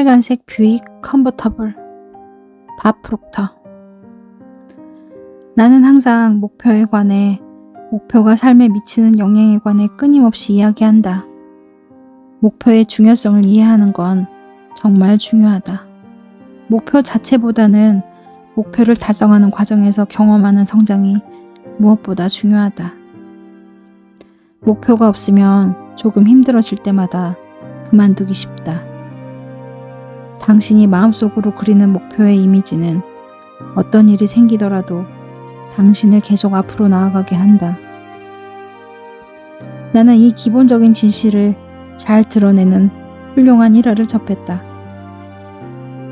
빨간색 뷰익 컨버터블 밥 프록터. 나는 항상 목표에 관해, 목표가 삶에 미치는 영향에 관해 끊임없이 이야기한다. 목표의 중요성을 이해하는 건 정말 중요하다. 목표 자체보다는 목표를 달성하는 과정에서 경험하는 성장이 무엇보다 중요하다. 목표가 없으면 조금 힘들어질 때마다 그만두기 쉽다. 당신이 마음속으로 그리는 목표의 이미지는 어떤 일이 생기더라도 당신을 계속 앞으로 나아가게 한다. 나는 이 기본적인 진실을 잘 드러내는 훌륭한 일화를 접했다.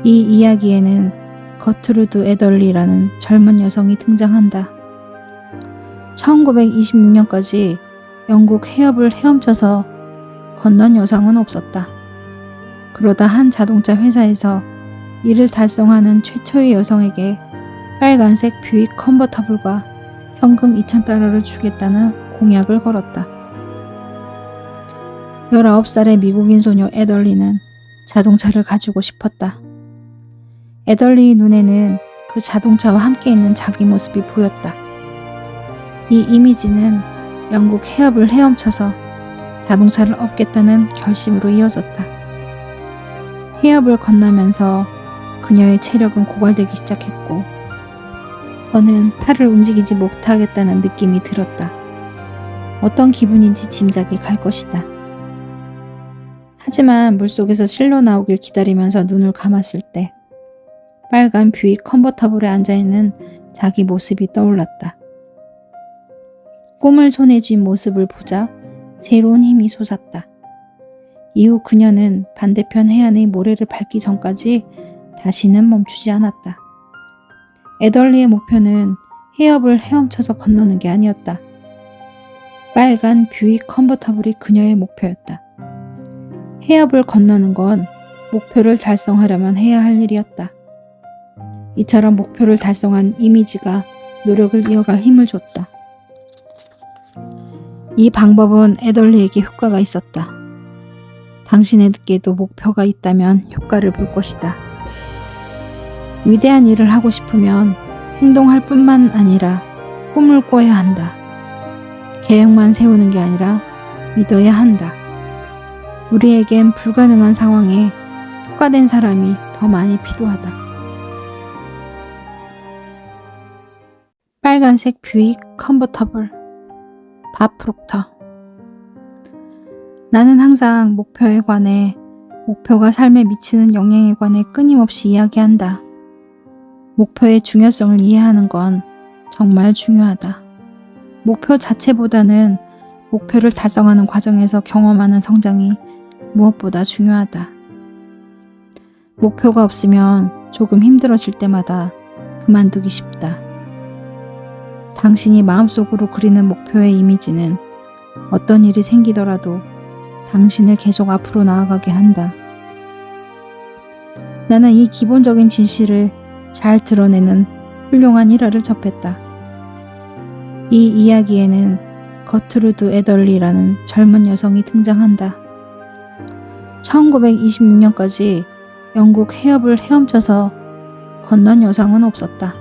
이 이야기에는 거트루드 에덜리라는 젊은 여성이 등장한다. 1926년까지 영국 해협을 헤엄쳐서 건넌 여성은 없었다. 그러다 한 자동차 회사에서 이를 달성하는 최초의 여성에게 빨간색 뷰익 컨버터블과 현금 2,000달러를 주겠다는 공약을 걸었다. 19살의 미국인 소녀 에덜리는 자동차를 가지고 싶었다. 에덜리의 눈에는 그 자동차와 함께 있는 자기 모습이 보였다. 이 이미지는 영국 해협을 헤엄쳐서 자동차를 얻겠다는 결심으로 이어졌다. 해협을 건너면서 그녀의 체력은 고갈되기 시작했고 더는 팔을 움직이지 못하겠다는 느낌이 들었다. 어떤 기분인지 짐작이 갈 것이다. 하지만 물속에서 실로 나오길 기다리면서 눈을 감았을 때 빨간 뷰익 컨버터블에 앉아있는 자기 모습이 떠올랐다. 꿈을 손에 쥔 모습을 보자 새로운 힘이 솟았다. 이후 그녀는 반대편 해안의 모래를 밟기 전까지 다시는 멈추지 않았다. 에덜리의 목표는 해협을 헤엄쳐서 건너는 게 아니었다. 빨간 뷰익 컨버터블이 그녀의 목표였다. 해협을 건너는 건 목표를 달성하려면 해야 할 일이었다. 이처럼 목표를 달성한 이미지가 노력을 이어갈 힘을 줬다. 이 방법은 에덜리에게 효과가 있었다. 당신에게도 목표가 있다면 효과를 볼 것이다. 위대한 일을 하고 싶으면 행동할 뿐만 아니라 꿈을 꿔야 한다. 계획만 세우는 게 아니라 믿어야 한다. 우리에겐 불가능한 상황에 특화된 사람이 더 많이 필요하다. 빨간색 뷰익 컨버터블 밥 프록터. 나는 항상 목표에 관해, 목표가 삶에 미치는 영향에 관해 끊임없이 이야기한다. 목표의 중요성을 이해하는 건 정말 중요하다. 목표 자체보다는 목표를 달성하는 과정에서 경험하는 성장이 무엇보다 중요하다. 목표가 없으면 조금 힘들어질 때마다 그만두기 쉽다. 당신이 마음속으로 그리는 목표의 이미지는 어떤 일이 생기더라도 당신을 계속 앞으로 나아가게 한다. 나는 이 기본적인 진실을 잘 드러내는 훌륭한 일화를 접했다. 이 이야기에는 거트루드 에덜리라는 젊은 여성이 등장한다. 1926년까지 영국 해협을 헤엄쳐서 건넌 여성은 없었다.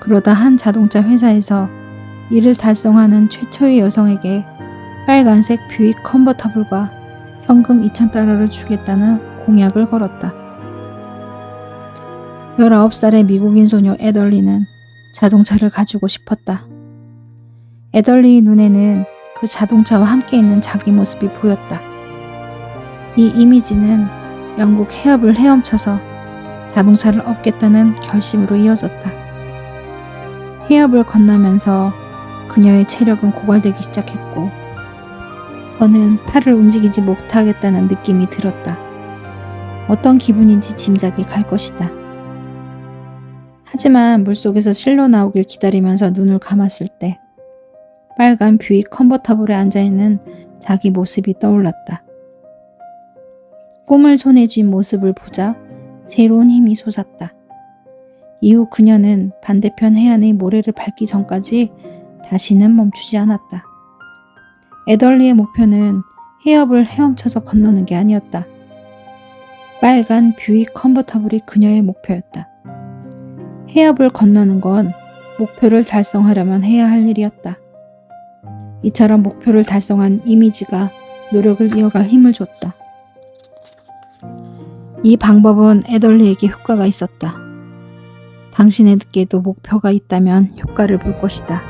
그러다 한 자동차 회사에서 이를 달성하는 최초의 여성에게 빨간색 뷰익 컨버터블과 현금 2,000달러를 주겠다는 공약을 걸었다. 19살의 미국인 소녀 에덜리는 자동차를 가지고 싶었다. 에덜리의 눈에는 그 자동차와 함께 있는 자기 모습이 보였다. 이 이미지는 영국 해협을 헤엄쳐서 자동차를 얻겠다는 결심으로 이어졌다. 해협을 건너면서 그녀의 체력은 고갈되기 시작했고 더는 팔을 움직이지 못하겠다는 느낌이 들었다. 어떤 기분인지 짐작이 갈 것이다. 하지만 물속에서 실로 나오길 기다리면서 눈을 감았을 때 빨간 뷰익 컨버터블에 앉아있는 자기 모습이 떠올랐다. 꿈을 손에 쥔 모습을 보자 새로운 힘이 솟았다. 이후 그녀는 반대편 해안의 모래를 밟기 전까지 다시는 멈추지 않았다. 에덜리의 목표는 해협을 헤엄쳐서 건너는 게 아니었다. 빨간 뷰익 컨버터블이 그녀의 목표였다. 해협을 건너는 건 목표를 달성하려면 해야 할 일이었다. 이처럼 목표를 달성한 이미지가 노력을 이어갈 힘을 줬다. 이 방법은 애덜리에게 효과가 있었다. 당신에게도 목표가 있다면 효과를 볼 것이다.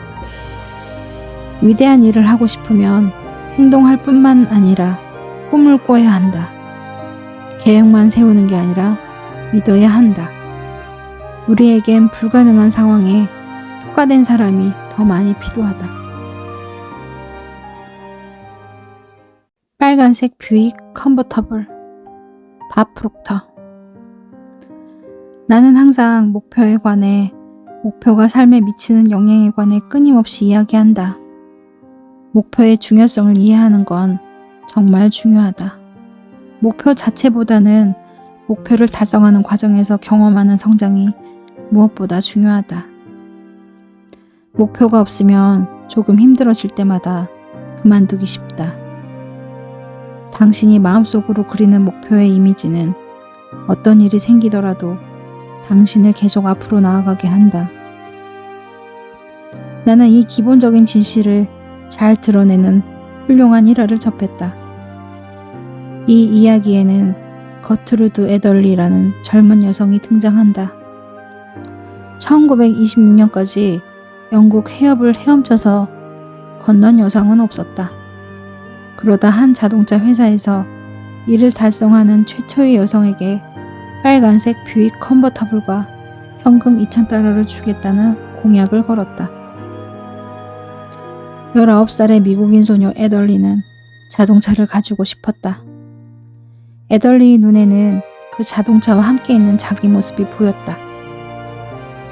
위대한 일을 하고 싶으면 행동할 뿐만 아니라 꿈을 꿔야 한다. 계획만 세우는 게 아니라 믿어야 한다. 우리에겐 불가능한 상황에 특화된 사람이 더 많이 필요하다. 빨간색 뷰익 컨버터블 밥 프록터. 나는 항상 목표에 관해, 목표가 삶에 미치는 영향에 관해 끊임없이 이야기한다. 목표의 중요성을 이해하는 건 정말 중요하다. 목표 자체보다는 목표를 달성하는 과정에서 경험하는 성장이 무엇보다 중요하다. 목표가 없으면 조금 힘들어질 때마다 그만두기 쉽다. 당신이 마음속으로 그리는 목표의 이미지는 어떤 일이 생기더라도 당신을 계속 앞으로 나아가게 한다. 나는 이 기본적인 진실을 잘 드러내는 훌륭한 일화를 접했다. 이 이야기에는 거트루드 애덜리라는 젊은 여성이 등장한다. 1926년까지 영국 해협을 헤엄쳐서 건넌 여성은 없었다. 그러다 한 자동차 회사에서 이를 달성하는 최초의 여성에게 빨간색 뷰익 컨버터블과 현금 2,000달러를 주겠다는 공약을 걸었다. 19살의 미국인 소녀 애덜리는 자동차를 가지고 싶었다. 애덜리의 눈에는 그 자동차와 함께 있는 자기 모습이 보였다.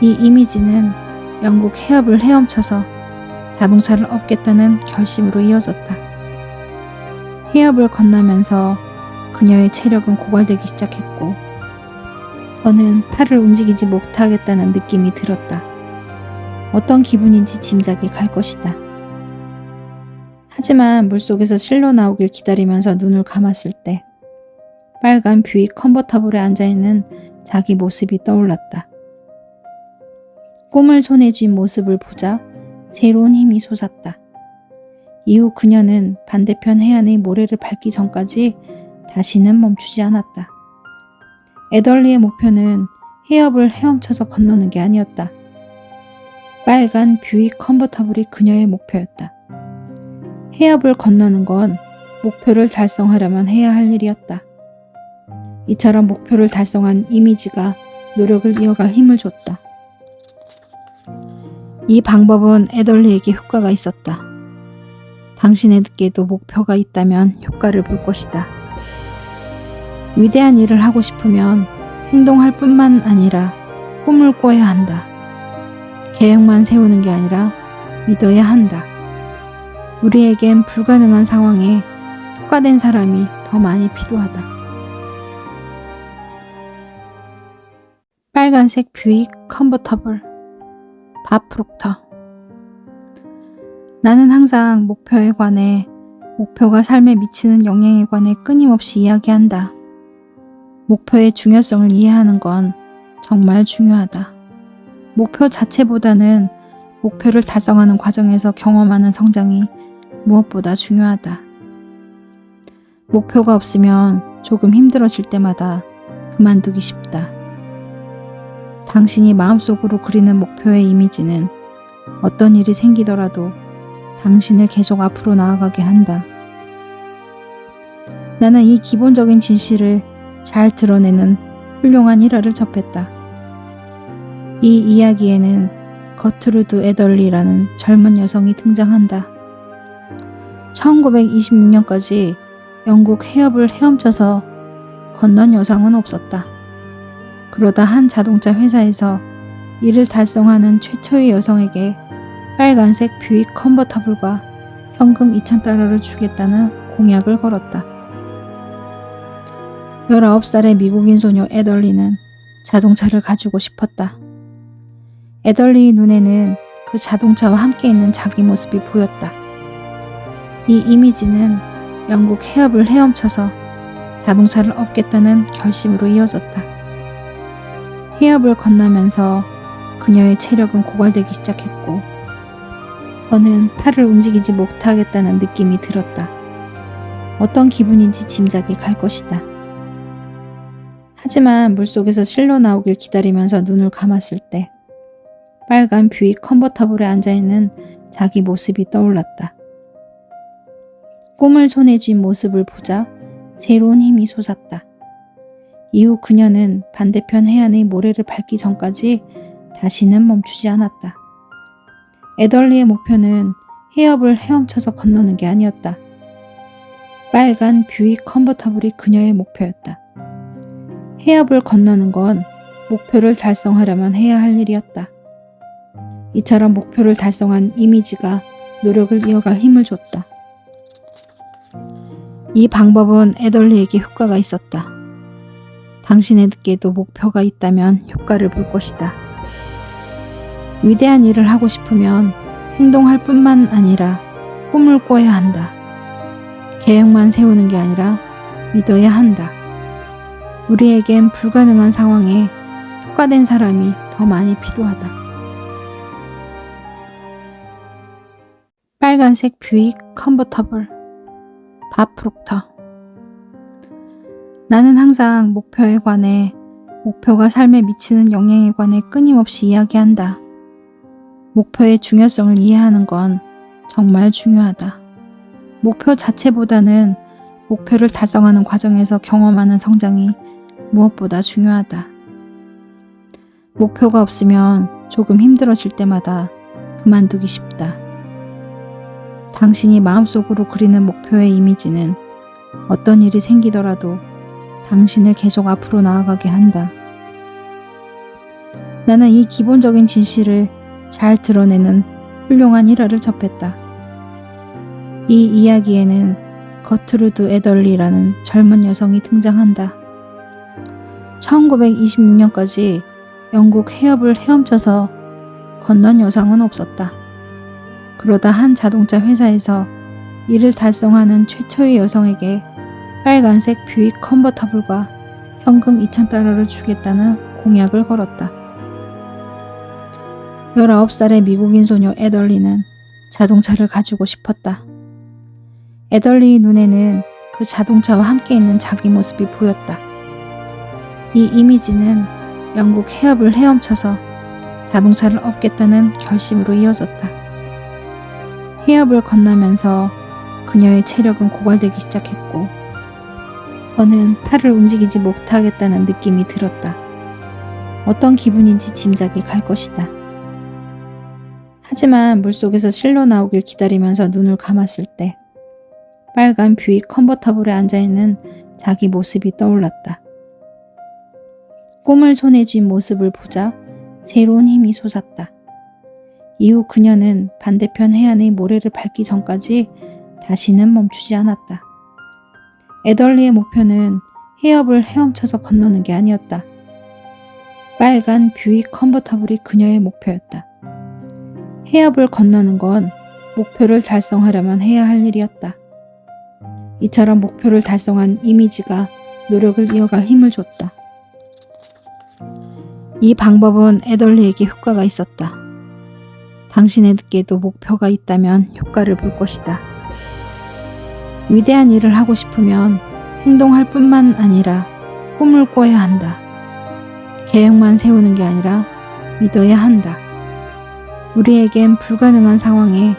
이 이미지는 영국 해협을 헤엄쳐서 자동차를 얻겠다는 결심으로 이어졌다. 해협을 건너면서 그녀의 체력은 고갈되기 시작했고 더는 팔을 움직이지 못하겠다는 느낌이 들었다. 어떤 기분인지 짐작이 갈 것이다. 하지만 물속에서 실로 나오길 기다리면서 눈을 감았을 때 빨간 뷰익 컨버터블에 앉아있는 자기 모습이 떠올랐다. 꿈을 손에 쥔 모습을 보자 새로운 힘이 솟았다. 이후 그녀는 반대편 해안의 모래를 밟기 전까지 다시는 멈추지 않았다. 애덜리의 목표는 해협을 헤엄쳐서 건너는 게 아니었다. 빨간 뷰익 컨버터블이 그녀의 목표였다. 해협을 건너는 건 목표를 달성하려면 해야 할 일이었다. 이처럼 목표를 달성한 이미지가 노력을 이어갈 힘을 줬다. 이 방법은 애덜리에게 효과가 있었다. 당신에게도 목표가 있다면 효과를 볼 것이다. 위대한 일을 하고 싶으면 행동할 뿐만 아니라 꿈을 꿔야 한다. 계획만 세우는 게 아니라 믿어야 한다. 우리에겐 불가능한 상황에 특화된 사람이 더 많이 필요하다. 빨간색 뷰익 컨버터블 밥 프록터. 나는 항상 목표에 관해, 목표가 삶에 미치는 영향에 관해 끊임없이 이야기한다. 목표의 중요성을 이해하는 건 정말 중요하다. 목표 자체보다는 목표를 달성하는 과정에서 경험하는 성장이 무엇보다 중요하다. 목표가 없으면 조금 힘들어질 때마다 그만두기 쉽다. 당신이 마음속으로 그리는 목표의 이미지는 어떤 일이 생기더라도 당신을 계속 앞으로 나아가게 한다. 나는 이 기본적인 진실을 잘 드러내는 훌륭한 일화를 접했다. 이 이야기에는 거트루드 애덜리라는 젊은 여성이 등장한다. 1926년까지 영국 해협을 헤엄쳐서 건넌 여성은 없었다. 그러다 한 자동차 회사에서 이를 달성하는 최초의 여성에게 빨간색 뷰익 컨버터블과 현금 2,000달러를 주겠다는 공약을 걸었다. 19살의 미국인 소녀 애덜리는 자동차를 가지고 싶었다. 애덜리의 눈에는 그 자동차와 함께 있는 자기 모습이 보였다. 이 이미지는 영국 해협을 헤엄쳐서 자동차를 업겠다는 결심으로 이어졌다. 해협을 건너면서 그녀의 체력은 고갈되기 시작했고 더는 팔을 움직이지 못하겠다는 느낌이 들었다. 어떤 기분인지 짐작이 갈 것이다. 하지만 물속에서 실로 나오길 기다리면서 눈을 감았을 때 빨간 뷰익 컨버터블에 앉아있는 자기 모습이 떠올랐다. 꿈을 손에 쥔 모습을 보자 새로운 힘이 솟았다. 이후 그녀는 반대편 해안의 모래를 밟기 전까지 다시는 멈추지 않았다. 애덜리의 목표는 해협을 헤엄쳐서 건너는 게 아니었다. 빨간 뷰익 컨버터블이 그녀의 목표였다. 해협을 건너는 건 목표를 달성하려면 해야 할 일이었다. 이처럼 목표를 달성한 이미지가 노력을 이어갈 힘을 줬다. 이 방법은 애덜리에게 효과가 있었다. 당신에게도 목표가 있다면 효과를 볼 것이다. 위대한 일을 하고 싶으면 행동할 뿐만 아니라 꿈을 꿔야 한다. 계획만 세우는 게 아니라 믿어야 한다. 우리에겐 불가능한 상황에 특화된 사람이 더 많이 필요하다. 빨간색 뷰익 컨버터블 밥 프록터. 나는 항상 목표에 관해, 목표가 삶에 미치는 영향에 관해 끊임없이 이야기한다. 목표의 중요성을 이해하는 건 정말 중요하다. 목표 자체보다는 목표를 달성하는 과정에서 경험하는 성장이 무엇보다 중요하다. 목표가 없으면 조금 힘들어질 때마다 그만두기 쉽다. 당신이 마음속으로 그리는 목표의 이미지는 어떤 일이 생기더라도 당신을 계속 앞으로 나아가게 한다. 나는 이 기본적인 진실을 잘 드러내는 훌륭한 일화를 접했다. 이 이야기에는 거트루드 애덜리라는 젊은 여성이 등장한다. 1926년까지 영국 해협을 헤엄쳐서 건넌 여성은 없었다. 그러다 한 자동차 회사에서 이를 달성하는 최초의 여성에게 빨간색 뷰익 컨버터블과 현금 2,000달러를 주겠다는 공약을 걸었다. 19살의 미국인 소녀 애덜리는 자동차를 가지고 싶었다. 애덜리의 눈에는 그 자동차와 함께 있는 자기 모습이 보였다. 이 이미지는 영국 해협을 헤엄쳐서 자동차를 업겠다는 결심으로 이어졌다. 해협을 건너면서 그녀의 체력은 고갈되기 시작했고 더는 팔을 움직이지 못하겠다는 느낌이 들었다. 어떤 기분인지 짐작이 갈 것이다. 하지만 물속에서 실로 나오길 기다리면서 눈을 감았을 때 빨간 뷰익 컨버터블에 앉아있는 자기 모습이 떠올랐다. 꿈을 손에 쥔 모습을 보자 새로운 힘이 솟았다. 이후 그녀는 반대편 해안의 모래를 밟기 전까지 다시는 멈추지 않았다. 애덜리의 목표는 해협을 헤엄쳐서 건너는 게 아니었다. 빨간 뷰익 컨버터블이 그녀의 목표였다. 해협을 건너는 건 목표를 달성하려면 해야 할 일이었다. 이처럼 목표를 달성한 이미지가 노력을 이어갈 힘을 줬다. 이 방법은 애덜리에게 효과가 있었다. 당신에게도 목표가 있다면 효과를 볼 것이다. 위대한 일을 하고 싶으면 행동할 뿐만 아니라 꿈을 꿔야 한다. 계획만 세우는 게 아니라 믿어야 한다. 우리에겐 불가능한 상황에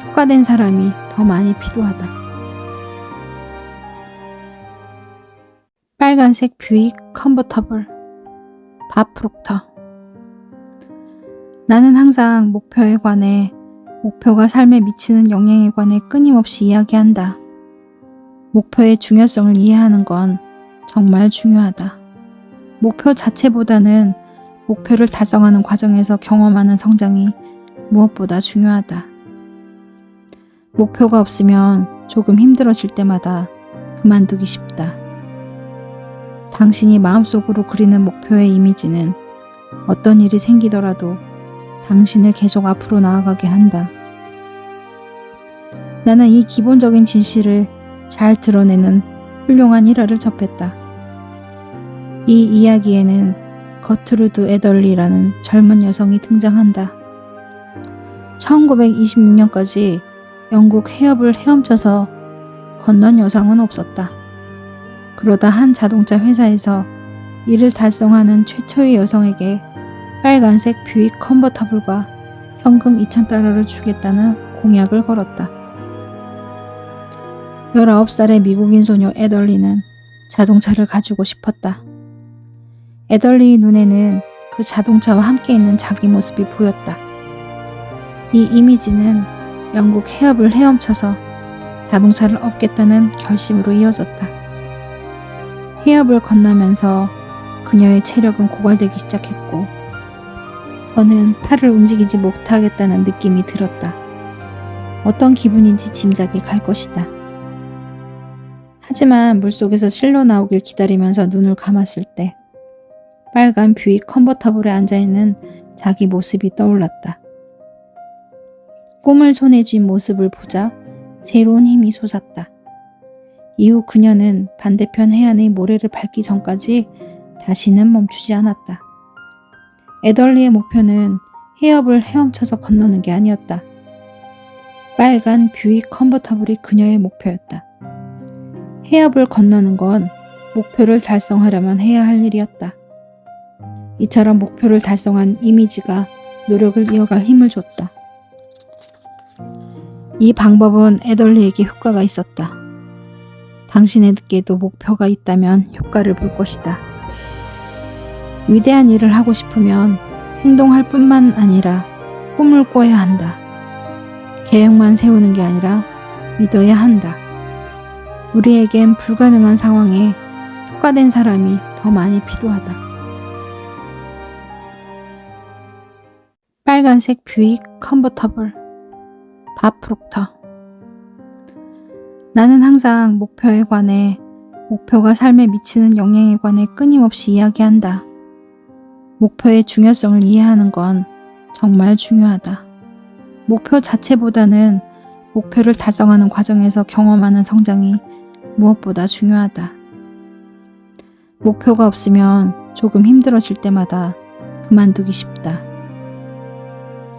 특화된 사람이 더 많이 필요하다. 빨간색 뷰익 컨버터블 밥 프록터. 나는 항상 목표에 관해, 목표가 삶에 미치는 영향에 관해 끊임없이 이야기한다. 목표의 중요성을 이해하는 건 정말 중요하다. 목표 자체보다는 목표를 달성하는 과정에서 경험하는 성장이 무엇보다 중요하다. 목표가 없으면 조금 힘들어질 때마다 그만두기 쉽다. 당신이 마음속으로 그리는 목표의 이미지는 어떤 일이 생기더라도 당신을 계속 앞으로 나아가게 한다. 나는 이 기본적인 진실을 잘 드러내는 훌륭한 일화를 접했다. 이 이야기에는 거트루드 에덜리라는 젊은 여성이 등장한다. 1926년까지 영국 해협을 헤엄쳐서 건넌 여성은 없었다. 그러다 한 자동차 회사에서 이를 달성하는 최초의 여성에게 빨간색 뷰익 컨버터블과 현금 2,000달러를 주겠다는 공약을 걸었다. 19살의 미국인 소녀 에덜리는 자동차를 가지고 싶었다. 에덜리의 눈에는 그 자동차와 함께 있는 자기 모습이 보였다. 이 이미지는 영국 해협을 헤엄쳐서 자동차를 얻겠다는 결심으로 이어졌다. 해협을 건너면서 그녀의 체력은 고갈되기 시작했고 더는 팔을 움직이지 못하겠다는 느낌이 들었다. 어떤 기분인지 짐작이 갈 것이다. 하지만 물속에서 실로 나오길 기다리면서 눈을 감았을 때 빨간 뷰익 컨버터블에 앉아있는 자기 모습이 떠올랐다. 꿈을 손에 쥔 모습을 보자 새로운 힘이 솟았다. 이후 그녀는 반대편 해안의 모래를 밟기 전까지 다시는 멈추지 않았다. 에덜리의 목표는 해협을 헤엄쳐서 건너는 게 아니었다. 빨간 뷰익 컨버터블이 그녀의 목표였다. 해협을 건너는 건 목표를 달성하려면 해야 할 일이었다. 이처럼 목표를 달성한 이미지가 노력을 이어갈 힘을 줬다. 이 방법은 에덜리에게 효과가 있었다. 당신에게도 목표가 있다면 효과를 볼 것이다. 위대한 일을 하고 싶으면 행동할 뿐만 아니라 꿈을 꿔야 한다. 계획만 세우는 게 아니라 믿어야 한다. 우리에겐 불가능한 상황에 특화된 사람이 더 많이 필요하다. 빨간색 뷰익 컨버터블 밥 프록터. 나는 항상 목표에 관해, 목표가 삶에 미치는 영향에 관해 끊임없이 이야기한다. 목표의 중요성을 이해하는 건 정말 중요하다. 목표 자체보다는 목표를 달성하는 과정에서 경험하는 성장이 무엇보다 중요하다. 목표가 없으면 조금 힘들어질 때마다 그만두기 쉽다.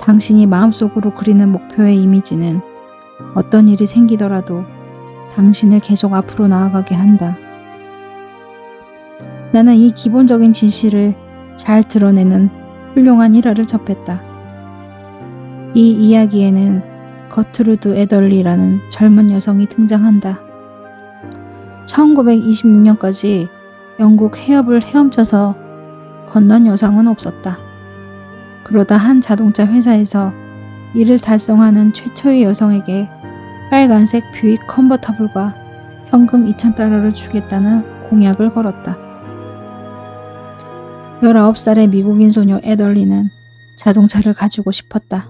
당신이 마음속으로 그리는 목표의 이미지는 어떤 일이 생기더라도 당신을 계속 앞으로 나아가게 한다. 나는 이 기본적인 진실을 잘 드러내는 훌륭한 일화를 접했다. 이 이야기에는 거트루드 에덜리라는 젊은 여성이 등장한다. 1926년까지 영국 해협을 헤엄쳐서 건넌 여성은 없었다. 그러다 한 자동차 회사에서 이를 달성하는 최초의 여성에게 빨간색 뷰익 컨버터블과 현금 2,000달러를 주겠다는 공약을 걸었다. 19살의 미국인 소녀 에덜리는 자동차를 가지고 싶었다.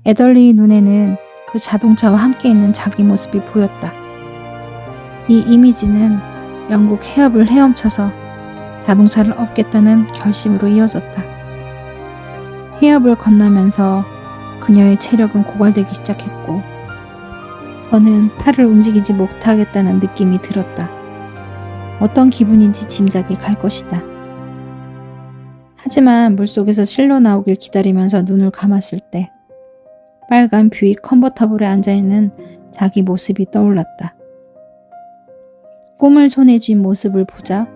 에덜리의 눈에는 그 자동차와 함께 있는 자기 모습이 보였다. 이 이미지는 영국 해협을 헤엄쳐서 자동차를 얻겠다는 결심으로 이어졌다. 해협을 건너면서 그녀의 체력은 고갈되기 시작했고 더는 팔을 움직이지 못하겠다는 느낌이 들었다. 어떤 기분인지 짐작이 갈 것이다. 하지만 물속에서 실로 나오길 기다리면서 눈을 감았을 때 빨간 뷰익 컨버터블에 앉아있는 자기 모습이 떠올랐다. 꿈을 손에 쥔 모습을 보자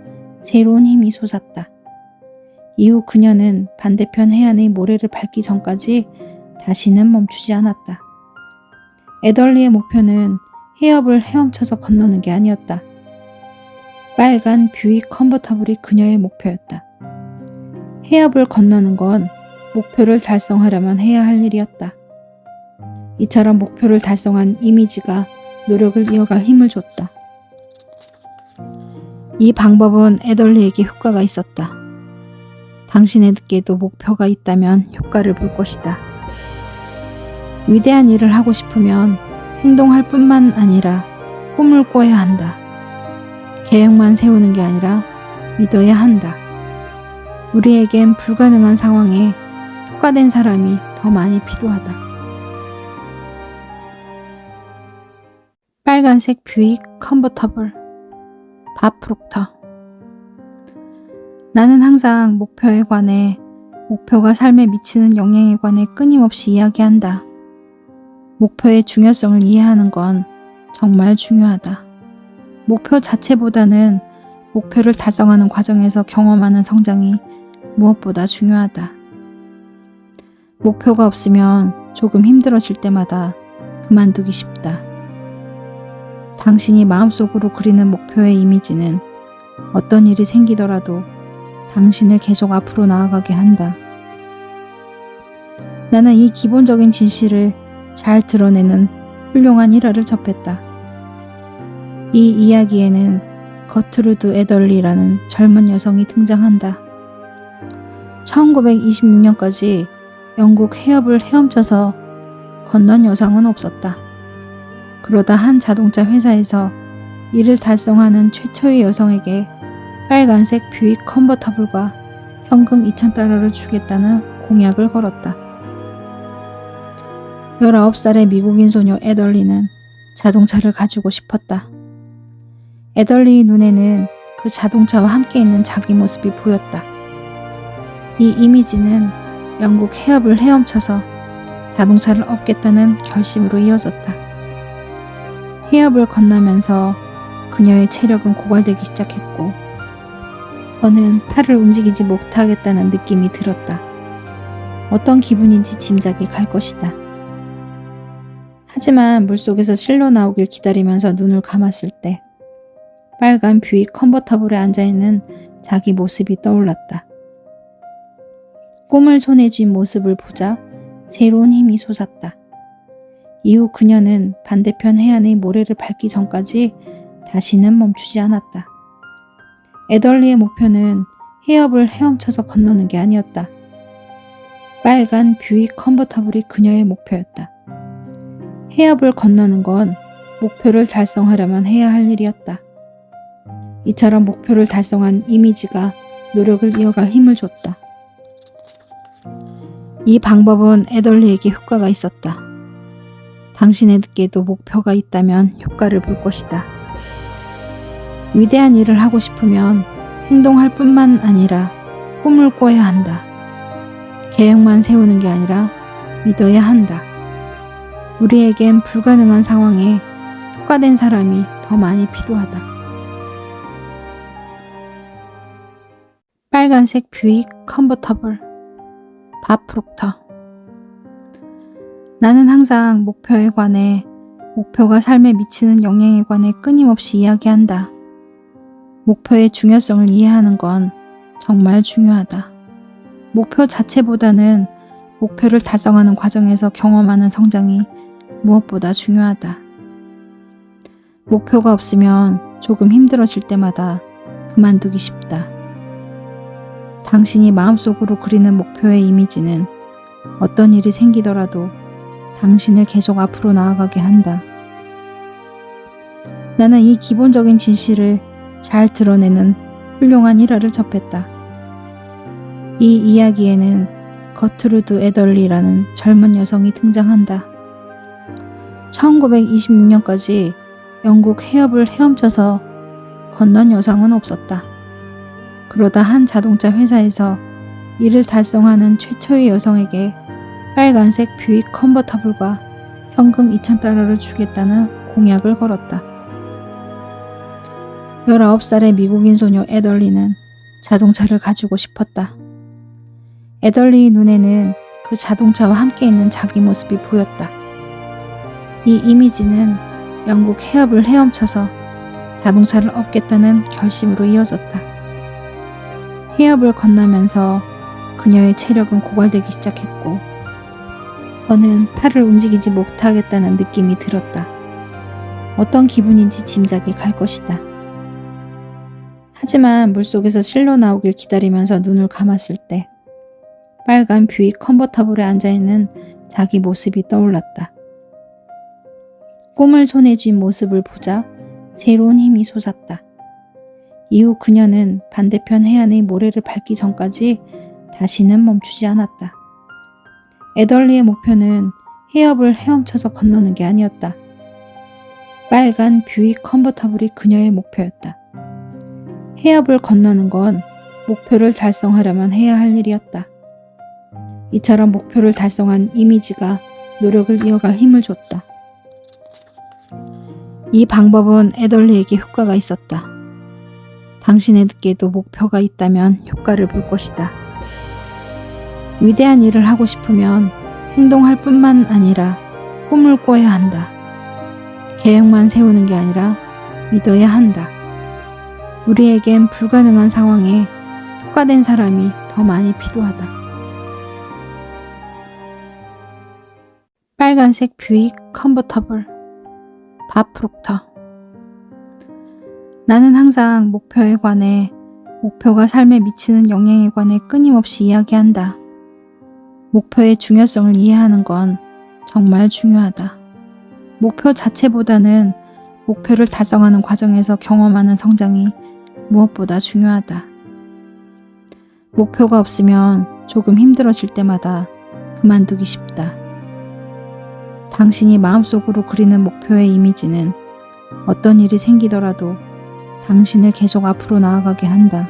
새로운 힘이 솟았다. 이후 그녀는 반대편 해안의 모래를 밟기 전까지 다시는 멈추지 않았다. 에덜리의 목표는 해협을 헤엄쳐서 건너는 게 아니었다. 빨간 뷰익 컨버터블이 그녀의 목표였다. 해협을 건너는 건 목표를 달성하려면 해야 할 일이었다. 이처럼 목표를 달성한 이미지가 노력을 이어갈 힘을 줬다. 이 방법은 에덜리에게 효과가 있었다. 당신에게도 목표가 있다면 효과를 볼 것이다. 위대한 일을 하고 싶으면 행동할 뿐만 아니라 꿈을 꿔야 한다. 계획만 세우는 게 아니라 믿어야 한다. 우리에겐 불가능한 상황에 특화된 사람이 더 많이 필요하다. 빨간색 뷰익 컨버터블 밥 프록터. 나는 항상 목표에 관해, 목표가 삶에 미치는 영향에 관해 끊임없이 이야기한다. 목표의 중요성을 이해하는 건 정말 중요하다. 목표 자체보다는 목표를 달성하는 과정에서 경험하는 성장이 무엇보다 중요하다. 목표가 없으면 조금 힘들어질 때마다 그만두기 쉽다. 당신이 마음속으로 그리는 목표의 이미지는 어떤 일이 생기더라도 당신을 계속 앞으로 나아가게 한다. 나는 이 기본적인 진실을 잘 드러내는 훌륭한 일화를 접했다. 이 이야기에는 거트루드 에덜리라는 젊은 여성이 등장한다. 1926년까지 영국 해협을 헤엄쳐서 건넌 여성은 없었다. 그러다 한 자동차 회사에서 이를 달성하는 최초의 여성에게 빨간색 뷰익 컨버터블과 현금 2,000달러를 주겠다는 공약을 걸었다. 19살의 미국인 소녀 에덜리는 자동차를 가지고 싶었다. 에덜리의 눈에는 그 자동차와 함께 있는 자기 모습이 보였다. 이 이미지는 영국 해협을 헤엄쳐서 자동차를 얻겠다는 결심으로 이어졌다. 해협을 건너면서 그녀의 체력은 고갈되기 시작했고 더는 팔을 움직이지 못하겠다는 느낌이 들었다. 어떤 기분인지 짐작이 갈 것이다. 하지만 물속에서 실로 나오길 기다리면서 눈을 감았을 때 빨간 뷰익 컨버터블에 앉아있는 자기 모습이 떠올랐다. 꿈을 손에 쥔 모습을 보자 새로운 힘이 솟았다. 이후 그녀는 반대편 해안의 모래를 밟기 전까지 다시는 멈추지 않았다. 에덜리의 목표는 해협을 헤엄쳐서 건너는 게 아니었다. 빨간 뷰익 컨버터블이 그녀의 목표였다. 해협을 건너는 건 목표를 달성하려면 해야 할 일이었다. 이처럼 목표를 달성한 이미지가 노력을 이어갈 힘을 줬다. 이 방법은 에덜리에게 효과가 있었다. 당신에게도 목표가 있다면 효과를 볼 것이다. 위대한 일을 하고 싶으면 행동할 뿐만 아니라 꿈을 꿔야 한다. 계획만 세우는 게 아니라 믿어야 한다. 우리에겐 불가능한 상황에 특화된 사람이 더 많이 필요하다. 빨간색 뷰익 컨버터블. 밥 프록터. 나는 항상 목표에 관해, 목표가 삶에 미치는 영향에 관해 끊임없이 이야기한다. 목표의 중요성을 이해하는 건 정말 중요하다. 목표 자체보다는 목표를 달성하는 과정에서 경험하는 성장이 무엇보다 중요하다. 목표가 없으면 조금 힘들어질 때마다 그만두기 쉽다. 당신이 마음속으로 그리는 목표의 이미지는 어떤 일이 생기더라도 당신을 계속 앞으로 나아가게 한다. 나는 이 기본적인 진실을 잘 드러내는 훌륭한 일화를 접했다. 이 이야기에는 거트루드 에덜리라는 젊은 여성이 등장한다. 1926년까지 영국 해협을 헤엄쳐서 건넌 여성은 없었다. 그러다 한 자동차 회사에서 이를 달성하는 최초의 여성에게 빨간색 뷰익 컨버터블과 현금 2,000달러를 주겠다는 공약을 걸었다. 19살의 미국인 소녀 에덜리는 자동차를 가지고 싶었다. 에덜리의 눈에는 그 자동차와 함께 있는 자기 모습이 보였다. 이 이미지는 영국 해협을 헤엄쳐서 자동차를 얻겠다는 결심으로 이어졌다. 해협을 건너면서 그녀의 체력은 고갈되기 시작했고 더는 팔을 움직이지 못하겠다는 느낌이 들었다. 어떤 기분인지 짐작이 갈 것이다. 하지만 물속에서 실로 나오길 기다리면서 눈을 감았을 때 빨간 뷰익 컨버터블에 앉아있는 자기 모습이 떠올랐다. 꿈을 손에 쥔 모습을 보자 새로운 힘이 솟았다. 이후 그녀는 반대편 해안의 모래를 밟기 전까지 다시는 멈추지 않았다. 에덜리의 목표는 해협을 헤엄쳐서 건너는 게 아니었다. 빨간 뷰익 컨버터블이 그녀의 목표였다. 해협을 건너는 건 목표를 달성하려면 해야 할 일이었다. 이처럼 목표를 달성한 이미지가 노력을 이어갈 힘을 줬다. 이 방법은 애덜리에게 효과가 있었다. 당신에게도 목표가 있다면 효과를 볼 것이다. 위대한 일을 하고 싶으면 행동할 뿐만 아니라 꿈을 꿔야 한다. 계획만 세우는 게 아니라 믿어야 한다. 우리에겐 불가능한 상황에 특화된 사람이 더 많이 필요하다. 빨간색 뷰익 컨버터블 밥 프록터. 나는 항상 목표에 관해, 목표가 삶에 미치는 영향에 관해 끊임없이 이야기한다. 목표의 중요성을 이해하는 건 정말 중요하다. 목표 자체보다는 목표를 달성하는 과정에서 경험하는 성장이 무엇보다 중요하다. 목표가 없으면 조금 힘들어질 때마다 그만두기 쉽다. 당신이 마음속으로 그리는 목표의 이미지는 어떤 일이 생기더라도 당신을 계속 앞으로 나아가게 한다.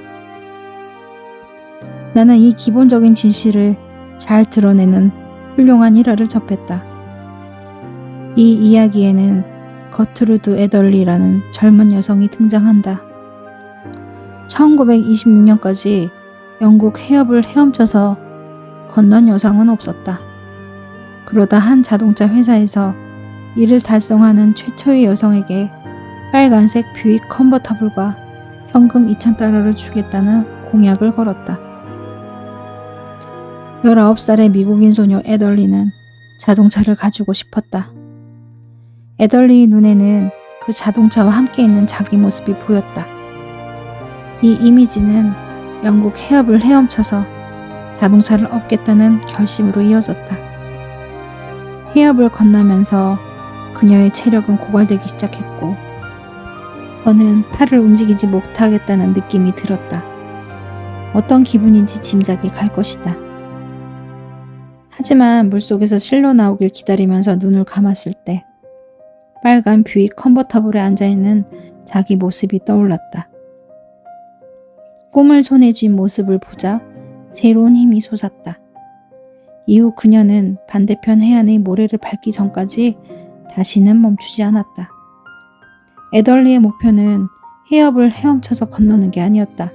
나는 이 기본적인 진실을 잘 드러내는 훌륭한 일화를 접했다. 이 이야기에는 거트루드 애덜리라는 젊은 여성이 등장한다. 1926년까지 영국 해협을 헤엄쳐서 건넌 여성은 없었다. 그러다 한 자동차 회사에서 이를 달성하는 최초의 여성에게 빨간색 뷰익 컨버터블과 현금 2,000달러를 주겠다는 공약을 걸었다. 19살의 미국인 소녀 애덜리는 자동차를 가지고 싶었다. 애덜리의 눈에는 그 자동차와 함께 있는 자기 모습이 보였다. 이 이미지는 영국 해협을 헤엄쳐서 자동차를 얻겠다는 결심으로 이어졌다. 해협을 건너면서 그녀의 체력은 고갈되기 시작했고 더는 팔을 움직이지 못하겠다는 느낌이 들었다. 어떤 기분인지 짐작이 갈 것이다. 하지만 물속에서 실로 나오길 기다리면서 눈을 감았을 때 빨간 뷰익 컨버터블에 앉아있는 자기 모습이 떠올랐다. 꿈을 손에 쥔 모습을 보자 새로운 힘이 솟았다. 이후 그녀는 반대편 해안의 모래를 밟기 전까지 다시는 멈추지 않았다. 애덜리의 목표는 해협을 헤엄쳐서 건너는 게 아니었다.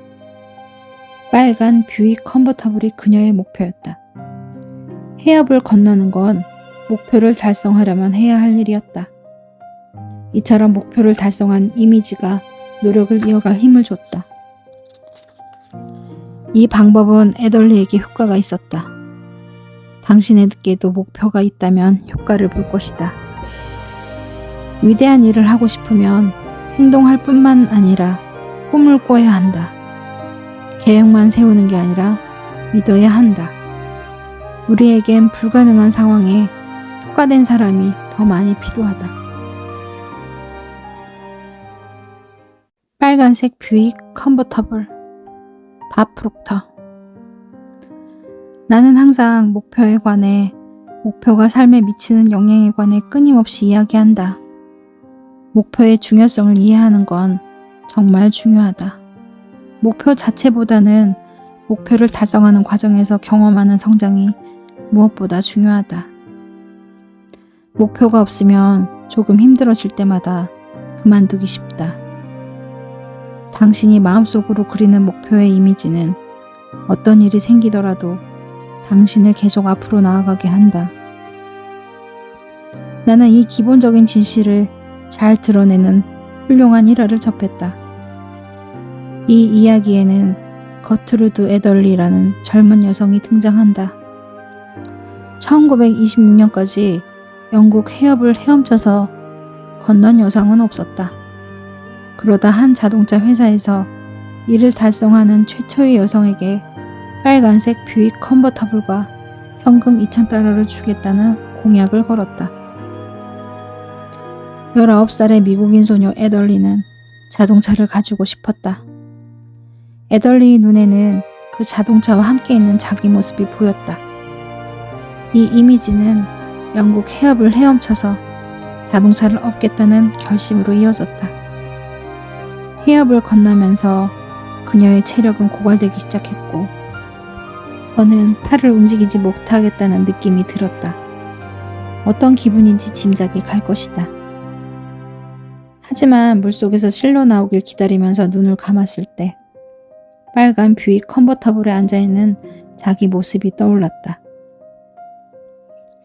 빨간 뷰익 컨버터블이 그녀의 목표였다. 해협을 건너는 건 목표를 달성하려면 해야 할 일이었다. 이처럼 목표를 달성한 이미지가 노력을 이어갈 힘을 줬다. 이 방법은 애덜리에게 효과가 있었다. 당신에게도 목표가 있다면 효과를 볼 것이다. 위대한 일을 하고 싶으면 행동할 뿐만 아니라 꿈을 꿔야 한다. 계획만 세우는 게 아니라 믿어야 한다. 우리에겐 불가능한 상황에 특화된 사람이 더 많이 필요하다. 빨간색 뷰익 컨버터블 밥 프록터. 나는 항상 목표에 관해, 목표가 삶에 미치는 영향에 관해 끊임없이 이야기한다. 목표의 중요성을 이해하는 건 정말 중요하다. 목표 자체보다는 목표를 달성하는 과정에서 경험하는 성장이 무엇보다 중요하다. 목표가 없으면 조금 힘들어질 때마다 그만두기 쉽다. 당신이 마음속으로 그리는 목표의 이미지는 어떤 일이 생기더라도 당신을 계속 앞으로 나아가게 한다. 나는 이 기본적인 진실을 잘 드러내는 훌륭한 일화를 접했다. 이 이야기에는 거트루드 애덜리라는 젊은 여성이 등장한다. 1926년까지 영국 해협을 헤엄쳐서 건넌 여성은 없었다. 그러다 한 자동차 회사에서 이를 달성하는 최초의 여성에게 빨간색 뷰익 컨버터블과 현금 2,000달러를 주겠다는 공약을 걸었다. 19살의 미국인 소녀 애덜리는 자동차를 가지고 싶었다. 애덜리의 눈에는 그 자동차와 함께 있는 자기 모습이 보였다. 이 이미지는 영국 해협을 헤엄쳐서 자동차를 얻겠다는 결심으로 이어졌다. 해협을 건너면서 그녀의 체력은 고갈되기 시작했고 더는 팔을 움직이지 못하겠다는 느낌이 들었다. 어떤 기분인지 짐작이 갈 것이다. 하지만 물속에서 실로 나오길 기다리면서 눈을 감았을 때 빨간 뷰익 컨버터블에 앉아있는 자기 모습이 떠올랐다.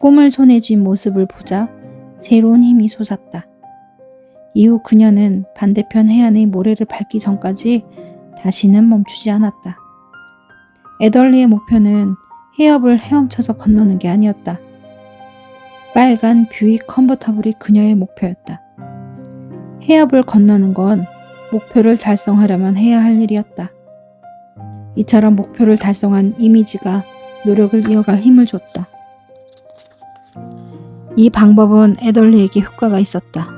꿈을 손에 쥔 모습을 보자 새로운 힘이 솟았다. 이후 그녀는 반대편 해안의 모래를 밟기 전까지 다시는 멈추지 않았다. 에덜리의 목표는 해협을 헤엄쳐서 건너는 게 아니었다. 빨간 뷰익 컨버터블이 그녀의 목표였다. 해협을 건너는 건 목표를 달성하려면 해야 할 일이었다. 이처럼 목표를 달성한 이미지가 노력을 이어갈 힘을 줬다. 이 방법은 에덜리에게 효과가 있었다.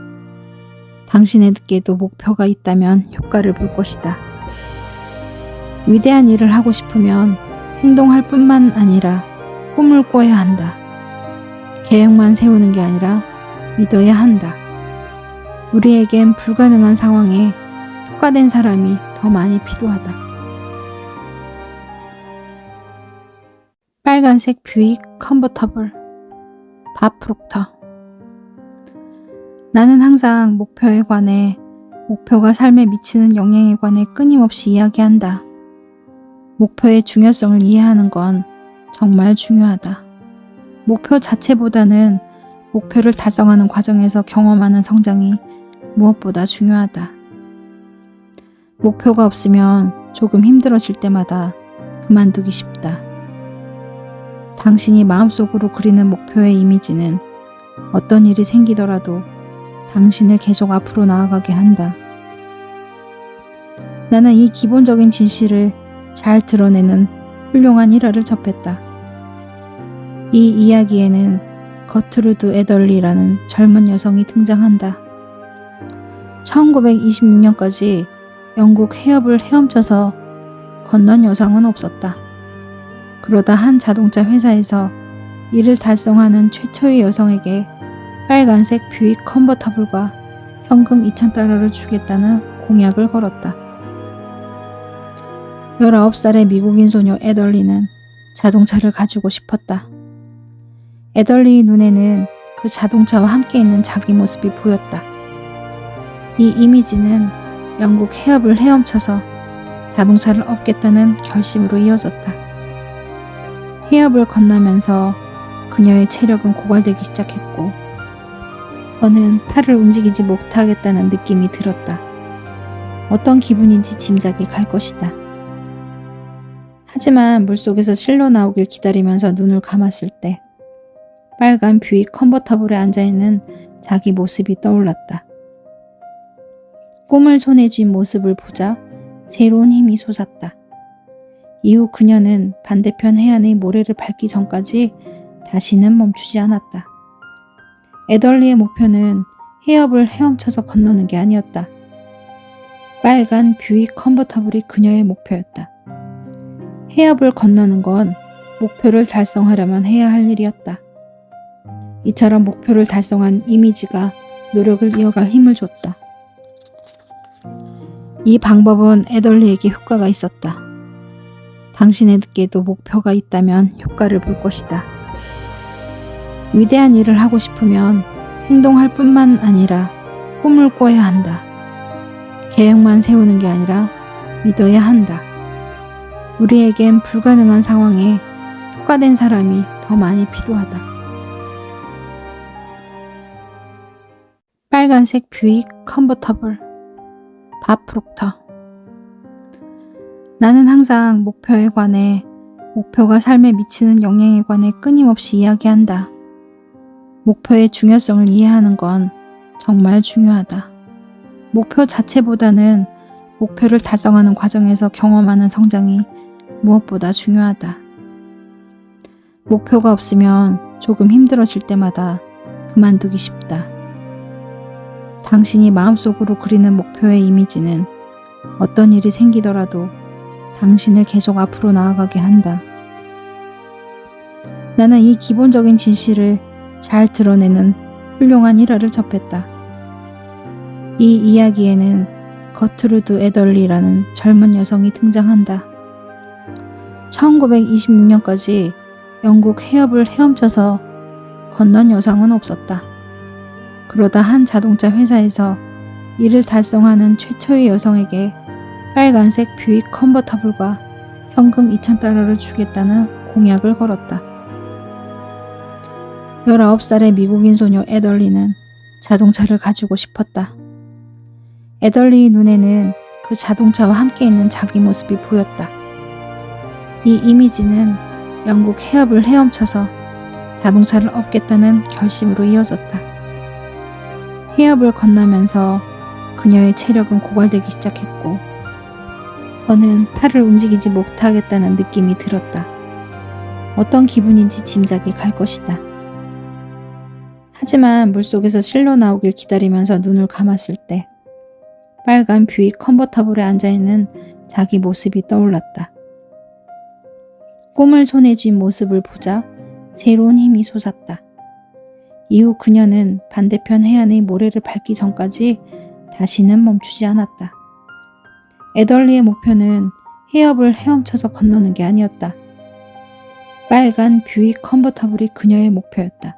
당신에게도 목표가 있다면 효과를 볼 것이다. 위대한 일을 하고 싶으면 행동할 뿐만 아니라 꿈을 꿔야 한다. 계획만 세우는 게 아니라 믿어야 한다. 우리에겐 불가능한 상황에 특화된 사람이 더 많이 필요하다. 빨간색 뷰익 컨버터블 밥 프록터. 나는 항상 목표에 관해, 목표가 삶에 미치는 영향에 관해 끊임없이 이야기한다. 목표의 중요성을 이해하는 건 정말 중요하다. 목표 자체보다는 목표를 달성하는 과정에서 경험하는 성장이 무엇보다 중요하다. 목표가 없으면 조금 힘들어질 때마다 그만두기 쉽다. 당신이 마음속으로 그리는 목표의 이미지는 어떤 일이 생기더라도 당신을 계속 앞으로 나아가게 한다. 나는 이 기본적인 진실을 잘 드러내는 훌륭한 일화를 접했다. 이 이야기에는 거트루드 에덜리라는 젊은 여성이 등장한다. 1926년까지 영국 해협을 헤엄쳐서 건넌 여성은 없었다. 그러다 한 자동차 회사에서 이를 달성하는 최초의 여성에게 빨간색 뷰익 컨버터블과 현금 2,000달러를 주겠다는 공약을 걸었다. 19살의 미국인 소녀 에덜리는 자동차를 가지고 싶었다. 에덜리의 눈에는 그 자동차와 함께 있는 자기 모습이 보였다. 이 이미지는 영국 해협을 헤엄쳐서 자동차를 얻겠다는 결심으로 이어졌다. 해협을 건너면서 그녀의 체력은 고갈되기 시작했고 더는 팔을 움직이지 못하겠다는 느낌이 들었다. 어떤 기분인지 짐작이 갈 것이다. 하지만 물속에서 실로 나오길 기다리면서 눈을 감았을 때 빨간 뷰익 컨버터블에 앉아있는 자기 모습이 떠올랐다. 꿈을 손에 쥔 모습을 보자 새로운 힘이 솟았다. 이후 그녀는 반대편 해안의 모래를 밟기 전까지 다시는 멈추지 않았다. 에덜리의 목표는 해협을 헤엄쳐서 건너는 게 아니었다. 빨간 뷰익 컨버터블이 그녀의 목표였다. 해협을 건너는 건 목표를 달성하려면 해야 할 일이었다. 이처럼 목표를 달성한 이미지가 노력을 이어갈 힘을 줬다. 이 방법은 에덜리에게 효과가 있었다. 당신에게도 목표가 있다면 효과를 볼 것이다. 위대한 일을 하고 싶으면 행동할 뿐만 아니라 꿈을 꿔야 한다. 계획만 세우는 게 아니라 믿어야 한다. 우리에겐 불가능한 상황에 특화된 사람이 더 많이 필요하다. 빨간색 뷰익 컨버터블 밥 프록터. 나는 항상 목표에 관해, 목표가 삶에 미치는 영향에 관해 끊임없이 이야기한다. 목표의 중요성을 이해하는 건 정말 중요하다. 목표 자체보다는 목표를 달성하는 과정에서 경험하는 성장이 무엇보다 중요하다. 목표가 없으면 조금 힘들어질 때마다 그만두기 쉽다. 당신이 마음속으로 그리는 목표의 이미지는 어떤 일이 생기더라도 당신을 계속 앞으로 나아가게 한다. 나는 이 기본적인 진실을 잘 드러내는 훌륭한 일화를 접했다. 이 이야기에는 거트루드 애덜리라는 젊은 여성이 등장한다. 1926년까지 영국 해협을 헤엄쳐서 건넌 여성은 없었다. 그러다 한 자동차 회사에서 이를 달성하는 최초의 여성에게 빨간색 뷰익 컨버터블과 현금 2,000달러를 주겠다는 공약을 걸었다. 19살의 미국인 소녀 애덜리는 자동차를 가지고 싶었다. 애덜리의 눈에는 그 자동차와 함께 있는 자기 모습이 보였다. 이 이미지는 영국 해협을 헤엄쳐서 자동차를 얻겠다는 결심으로 이어졌다. 해협을 건너면서 그녀의 체력은 고갈되기 시작했고 더는 팔을 움직이지 못하겠다는 느낌이 들었다. 어떤 기분인지 짐작이 갈 것이다. 하지만 물속에서 실로 나오길 기다리면서 눈을 감았을 때 빨간 뷰익 컨버터블에 앉아있는 자기 모습이 떠올랐다. 꿈을 손에 쥔 모습을 보자 새로운 힘이 솟았다. 이후 그녀는 반대편 해안의 모래를 밟기 전까지 다시는 멈추지 않았다. 애덜리의 목표는 해협을 헤엄쳐서 건너는 게 아니었다. 빨간 뷰익 컨버터블이 그녀의 목표였다.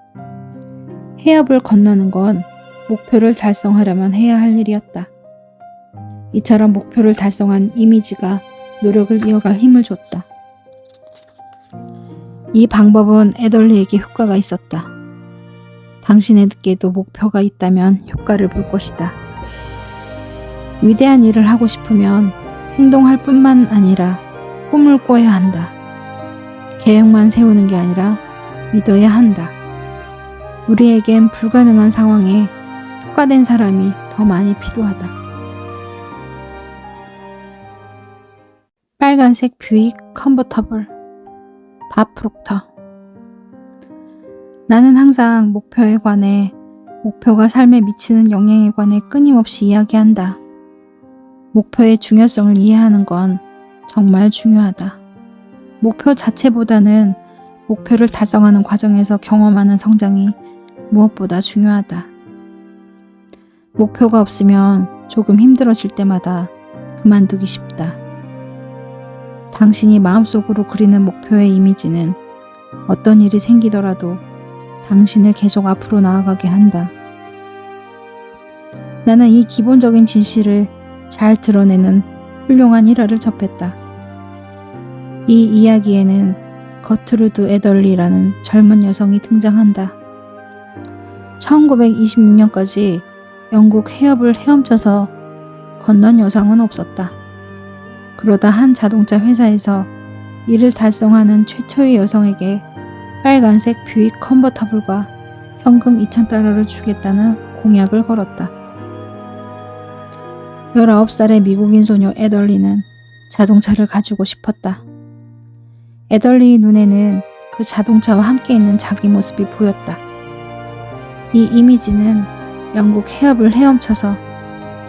해협을 건너는 건 목표를 달성하려면 해야 할 일이었다. 이처럼 목표를 달성한 이미지가 노력을 이어갈 힘을 줬다. 이 방법은 애덜리에게 효과가 있었다. 당신에게도 목표가 있다면 효과를 볼 것이다. 위대한 일을 하고 싶으면 행동할 뿐만 아니라 꿈을 꿔야 한다. 계획만 세우는 게 아니라 믿어야 한다. 우리에겐 불가능한 상황에 특화된 사람이 더 많이 필요하다. 빨간색 뷰익 컨버터블 밥 프록터. 나는 항상 목표에 관해, 목표가 삶에 미치는 영향에 관해 끊임없이 이야기한다. 목표의 중요성을 이해하는 건 정말 중요하다. 목표 자체보다는 목표를 달성하는 과정에서 경험하는 성장이 무엇보다 중요하다. 목표가 없으면 조금 힘들어질 때마다 그만두기 쉽다. 당신이 마음속으로 그리는 목표의 이미지는 어떤 일이 생기더라도 당신을 계속 앞으로 나아가게 한다. 나는 이 기본적인 진실을 잘 드러내는 훌륭한 일화를 접했다. 이 이야기에는 거트루드 애덜리라는 젊은 여성이 등장한다. 1926년까지 영국 해협을 헤엄쳐서 건넌 여성은 없었다. 그러다 한 자동차 회사에서 이를 달성하는 최초의 여성에게 빨간색 뷰익 컨버터블과 현금 2,000달러를 주겠다는 공약을 걸었다. 19살의 미국인 소녀 애덜리는 자동차를 가지고 싶었다. 애덜리의 눈에는 그 자동차와 함께 있는 자기 모습이 보였다. 이 이미지는 영국 해협을 헤엄쳐서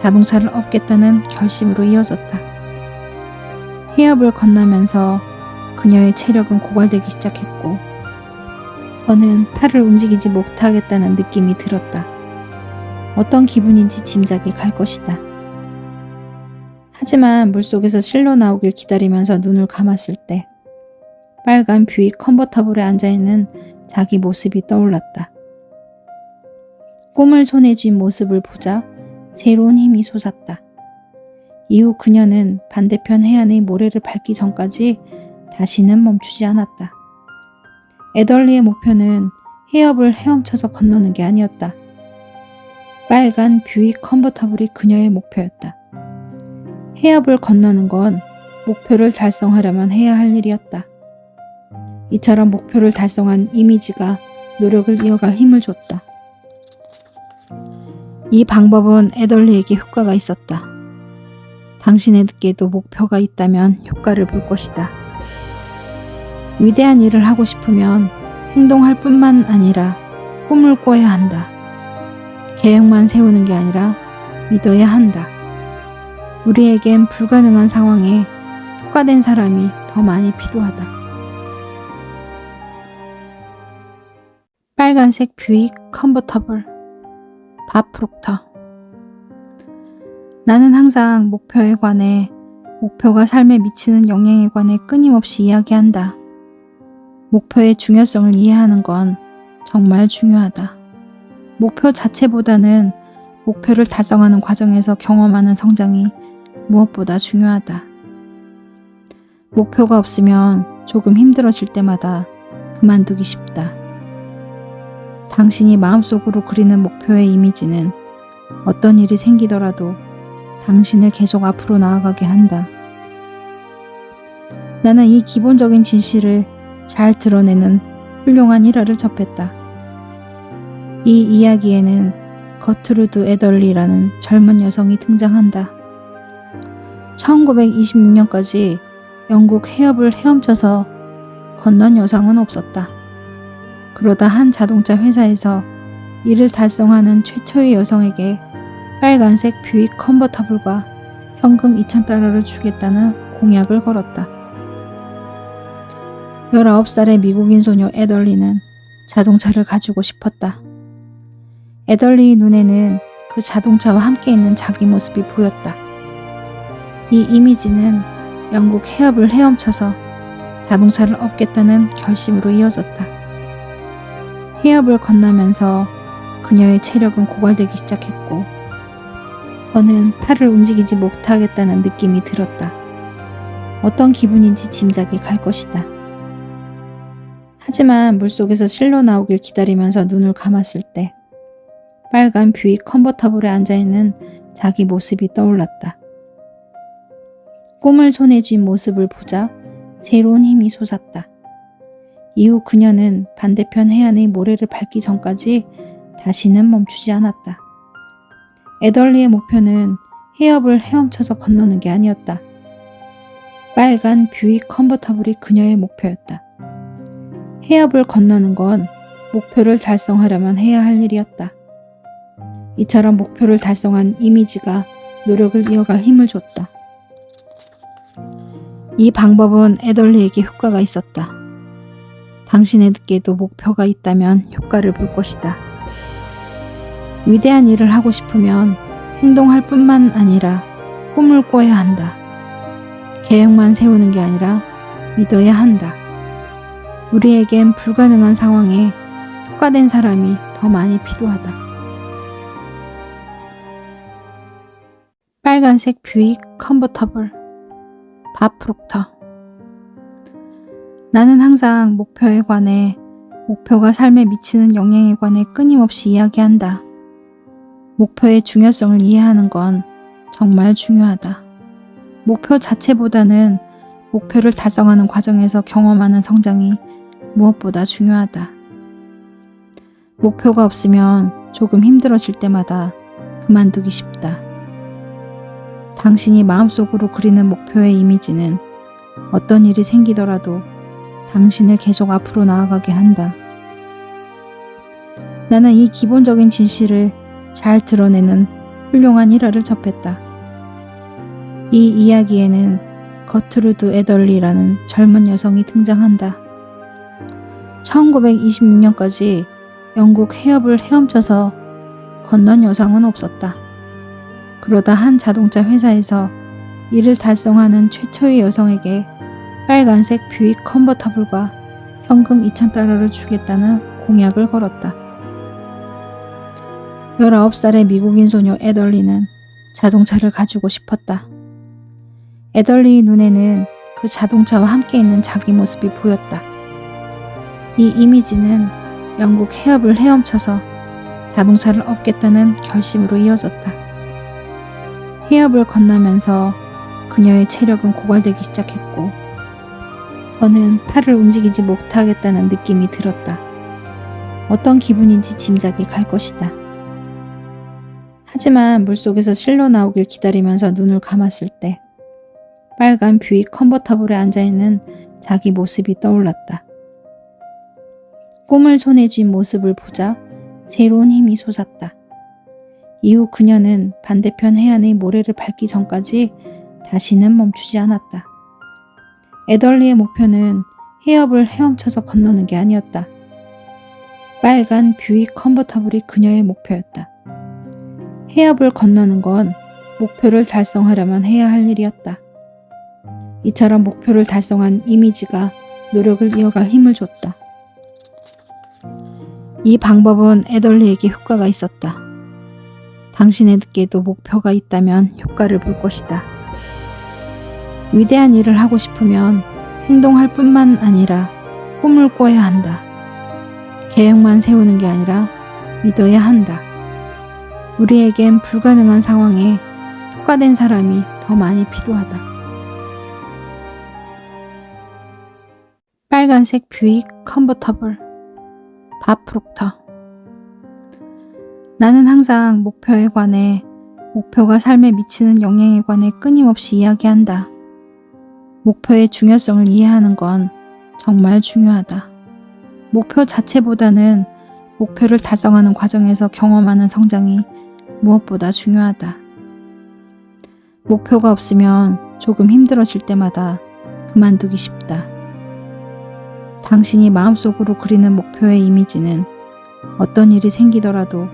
자동차를 얻겠다는 결심으로 이어졌다. 해협을 건너면서 그녀의 체력은 고갈되기 시작했고 더는 팔을 움직이지 못하겠다는 느낌이 들었다. 어떤 기분인지 짐작이 갈 것이다. 하지만 물속에서 실로 나오길 기다리면서 눈을 감았을 때 빨간 뷰익 컨버터블에 앉아있는 자기 모습이 떠올랐다. 꿈을 손에 쥔 모습을 보자 새로운 힘이 솟았다. 이후 그녀는 반대편 해안의 모래를 밟기 전까지 다시는 멈추지 않았다. 애덜리의 목표는 해협을 헤엄쳐서 건너는 게 아니었다. 빨간 뷰익 컨버터블이 그녀의 목표였다. 해협을 건너는 건 목표를 달성하려면 해야 할 일이었다. 이처럼 목표를 달성한 이미지가 노력을 이어갈 힘을 줬다. 이 방법은 애덜리에게 효과가 있었다. 당신에게도 목표가 있다면 효과를 볼 것이다. 위대한 일을 하고 싶으면 행동할 뿐만 아니라 꿈을 꿔야 한다. 계획만 세우는 게 아니라 믿어야 한다. 우리에겐 불가능한 상황에 특화된 사람이 더 많이 필요하다. 빨간색 뷰익 컨버터블 밥 프록터. 나는 항상 목표에 관해, 목표가 삶에 미치는 영향에 관해 끊임없이 이야기한다. 목표의 중요성을 이해하는 건 정말 중요하다. 목표 자체보다는 목표를 달성하는 과정에서 경험하는 성장이 무엇보다 중요하다. 목표가 없으면 조금 힘들어질 때마다 그만두기 쉽다. 당신이 마음속으로 그리는 목표의 이미지는 어떤 일이 생기더라도 당신을 계속 앞으로 나아가게 한다. 나는 이 기본적인 진실을 잘 드러내는 훌륭한 일화를 접했다. 이 이야기에는 거트루드 에덜리라는 젊은 여성이 등장한다. 1926년까지 영국 해협을 헤엄쳐서 건넌 여성은 없었다. 그러다 한 자동차 회사에서 이를 달성하는 최초의 여성에게 빨간색 뷰익 컨버터블과 현금 2,000달러를 주겠다는 공약을 걸었다. 19살의 미국인 소녀 에덜리는 자동차를 가지고 싶었다. 에덜리의 눈에는 그 자동차와 함께 있는 자기 모습이 보였다. 이 이미지는 영국 해협을 헤엄쳐서 자동차를 얻겠다는 결심으로 이어졌다. 해협을 건너면서 그녀의 체력은 고갈되기 시작했고 더는 팔을 움직이지 못하겠다는 느낌이 들었다. 어떤 기분인지 짐작이 갈 것이다. 하지만 물속에서 실로 나오길 기다리면서 눈을 감았을 때 빨간 뷰익 컨버터블에 앉아있는 자기 모습이 떠올랐다. 꿈을 손에 쥔 모습을 보자 새로운 힘이 솟았다. 이후 그녀는 반대편 해안의 모래를 밟기 전까지 다시는 멈추지 않았다. 에덜리의 목표는 해협을 헤엄쳐서 건너는 게 아니었다. 빨간 뷰익 컨버터블이 그녀의 목표였다. 해협을 건너는 건 목표를 달성하려면 해야 할 일이었다. 이처럼 목표를 달성한 이미지가 노력을 이어갈 힘을 줬다. 이 방법은 에덜리에게 효과가 있었다. 당신에게도 목표가 있다면 효과를 볼 것이다. 위대한 일을 하고 싶으면 행동할 뿐만 아니라 꿈을 꿔야 한다. 계획만 세우는 게 아니라 믿어야 한다. 우리에겐 불가능한 상황에 특화된 사람이 더 많이 필요하다. 빨간색 뷰익 컨버터블 밥 프록터. 나는 항상 목표에 관해, 목표가 삶에 미치는 영향에 관해 끊임없이 이야기한다. 목표의 중요성을 이해하는 건 정말 중요하다. 목표 자체보다는 목표를 달성하는 과정에서 경험하는 성장이 무엇보다 중요하다. 목표가 없으면 조금 힘들어질 때마다 그만두기 쉽다. 당신이 마음속으로 그리는 목표의 이미지는 어떤 일이 생기더라도 당신을 계속 앞으로 나아가게 한다. 나는 이 기본적인 진실을 잘 드러내는 훌륭한 일화를 접했다. 이 이야기에는 거트루드 에덜리라는 젊은 여성이 등장한다. 1926년까지 영국 해협을 헤엄쳐서 건넌 여성은 없었다. 그러다 한 자동차 회사에서 이를 달성하는 최초의 여성에게 빨간색 뷰익 컨버터블과 현금 2,000달러를 주겠다는 공약을 걸었다. 19살의 미국인 소녀 에덜리는 자동차를 가지고 싶었다. 에덜리의 눈에는 그 자동차와 함께 있는 자기 모습이 보였다. 이 이미지는 영국 해협을 헤엄쳐서 자동차를 얻겠다는 결심으로 이어졌다. 해협을 건너면서 그녀의 체력은 고갈되기 시작했고 더는 팔을 움직이지 못하겠다는 느낌이 들었다. 어떤 기분인지 짐작이 갈 것이다. 하지만 물속에서 실로 나오길 기다리면서 눈을 감았을 때 빨간 뷰익 컨버터블에 앉아있는 자기 모습이 떠올랐다. 꿈을 손에 쥔 모습을 보자 새로운 힘이 솟았다. 이후 그녀는 반대편 해안의 모래를 밟기 전까지 다시는 멈추지 않았다. 에덜리의 목표는 해협을 헤엄쳐서 건너는 게 아니었다. 빨간 뷰익 컨버터블이 그녀의 목표였다. 해협을 건너는 건 목표를 달성하려면 해야 할 일이었다. 이처럼 목표를 달성한 이미지가 노력을 이어갈 힘을 줬다. 이 방법은 애덜리에게 효과가 있었다. 당신에게도 목표가 있다면 효과를 볼 것이다. 위대한 일을 하고 싶으면 행동할 뿐만 아니라 꿈을 꿔야 한다. 계획만 세우는 게 아니라 믿어야 한다. 우리에겐 불가능한 상황에 특화된 사람이 더 많이 필요하다. 빨간색 뷰익 컨버터블 밥 프록터. 나는 항상 목표에 관해, 목표가 삶에 미치는 영향에 관해 끊임없이 이야기한다. 목표의 중요성을 이해하는 건 정말 중요하다. 목표 자체보다는 목표를 달성하는 과정에서 경험하는 성장이 무엇보다 중요하다. 목표가 없으면 조금 힘들어질 때마다 그만두기 쉽다. 당신이 마음속으로 그리는 목표의 이미지는 어떤 일이 생기더라도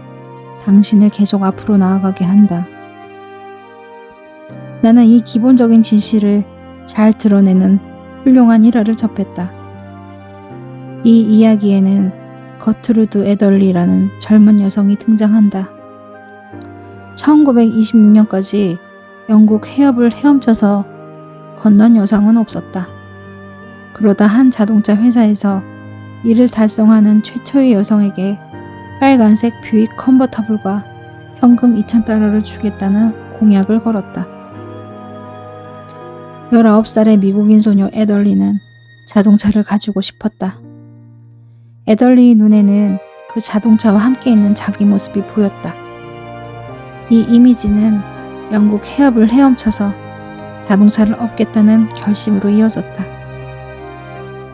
당신을 계속 앞으로 나아가게 한다. 나는 이 기본적인 진실을 잘 드러내는 훌륭한 일화를 접했다. 이 이야기에는 거트루드 애덜리라는 젊은 여성이 등장한다. 1926년까지 영국 해협을 헤엄쳐서 건넌 여성은 없었다. 그러다 한 자동차 회사에서 이를 달성하는 최초의 여성에게 빨간색 뷰익 컨버터블과 현금 2,000달러를 주겠다는 공약을 걸었다. 19살의 미국인 소녀 애덜리는 자동차를 가지고 싶었다. 애덜리의 눈에는 그 자동차와 함께 있는 자기 모습이 보였다. 이 이미지는 영국 해협을 헤엄쳐서 자동차를 얻겠다는 결심으로 이어졌다.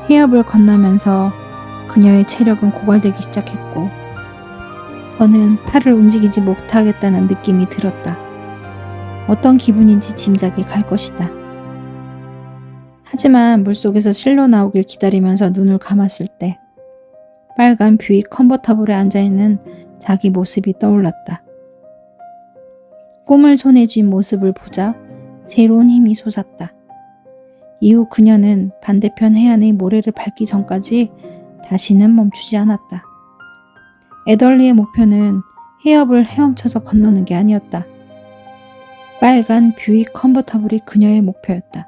해협을 건너면서 그녀의 체력은 고갈되기 시작했고 더는 팔을 움직이지 못하겠다는 느낌이 들었다. 어떤 기분인지 짐작이 갈 것이다. 하지만 물속에서 실로 나오길 기다리면서 눈을 감았을 때 빨간 뷰익 컨버터블에 앉아있는 자기 모습이 떠올랐다. 꿈을 손에 쥔 모습을 보자 새로운 힘이 솟았다. 이후 그녀는 반대편 해안의 모래를 밟기 전까지 다시는 멈추지 않았다. 애덜리의 목표는 해협을 헤엄쳐서 건너는 게 아니었다. 빨간 뷰익 컨버터블이 그녀의 목표였다.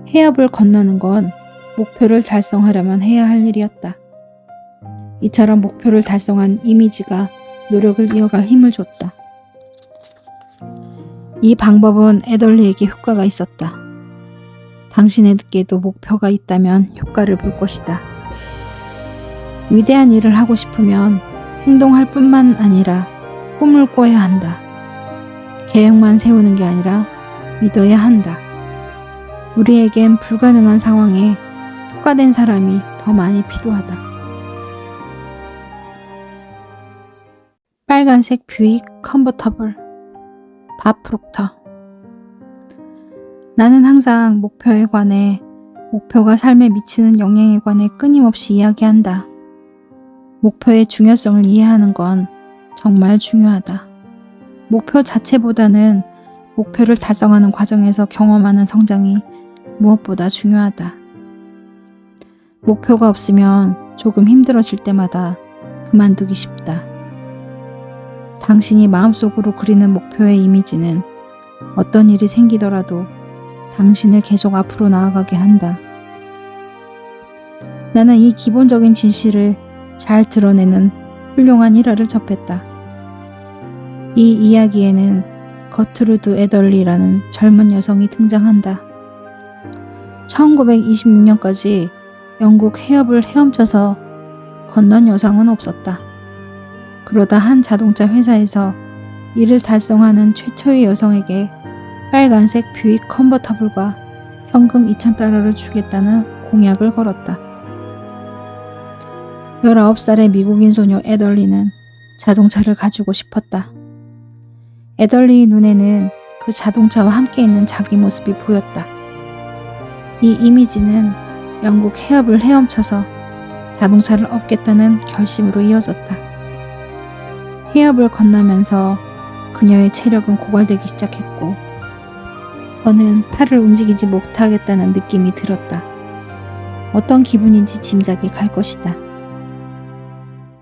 해협을 건너는 건 목표를 달성하려면 해야 할 일이었다. 이처럼 목표를 달성한 이미지가 노력을 이어갈 힘을 줬다. 이 방법은 애덜리에게 효과가 있었다. 당신에게도 목표가 있다면 효과를 볼 것이다. 위대한 일을 하고 싶으면 행동할 뿐만 아니라 꿈을 꿔야 한다. 계획만 세우는 게 아니라 믿어야 한다. 우리에겐 불가능한 상황에 특화된 사람이 더 많이 필요하다. 빨간색 뷰익 컨버터블 밥 프록터. 나는 항상 목표에 관해, 목표가 삶에 미치는 영향에 관해 끊임없이 이야기한다. 목표의 중요성을 이해하는 건 정말 중요하다. 목표 자체보다는 목표를 달성하는 과정에서 경험하는 성장이 무엇보다 중요하다. 목표가 없으면 조금 힘들어질 때마다 그만두기 쉽다. 당신이 마음속으로 그리는 목표의 이미지는 어떤 일이 생기더라도 당신을 계속 앞으로 나아가게 한다. 나는 이 기본적인 진실을 잘 드러내는 훌륭한 일화를 접했다. 이 이야기에는 거트루드 애덜리라는 젊은 여성이 등장한다. 1926년까지 영국 해협을 헤엄쳐서 건넌 여성은 없었다. 그러다 한 자동차 회사에서 이를 달성하는 최초의 여성에게 빨간색 뷰익 컨버터블과 현금 2,000달러를 주겠다는 공약을 걸었다. 19살의 미국인 소녀 애덜리는 자동차를 가지고 싶었다. 애덜리의 눈에는 그 자동차와 함께 있는 자기 모습이 보였다. 이 이미지는 영국 해협을 헤엄쳐서 자동차를 얻겠다는 결심으로 이어졌다. 해협을 건너면서 그녀의 체력은 고갈되기 시작했고 더는 팔을 움직이지 못하겠다는 느낌이 들었다. 어떤 기분인지 짐작이 갈 것이다.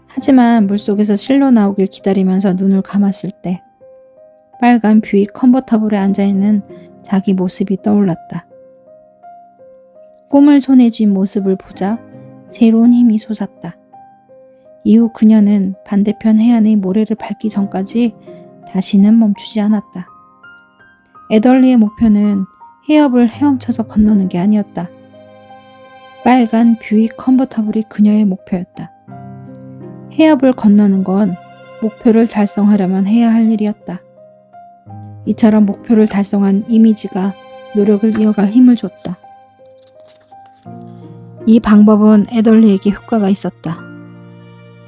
하지만 물속에서 실로 나오길 기다리면서 눈을 감았을 때 빨간 뷰익 컨버터블에 앉아있는 자기 모습이 떠올랐다. 꿈을 손에 쥔 모습을 보자 새로운 힘이 솟았다. 이후 그녀는 반대편 해안의 모래를 밟기 전까지 다시는 멈추지 않았다. 애덜리의 목표는 해협을 헤엄쳐서 건너는 게 아니었다. 빨간 뷰익 컨버터블이 그녀의 목표였다. 해협을 건너는 건 목표를 달성하려면 해야 할 일이었다. 이처럼 목표를 달성한 이미지가 노력을 이어갈 힘을 줬다. 이 방법은 애덜리에게 효과가 있었다.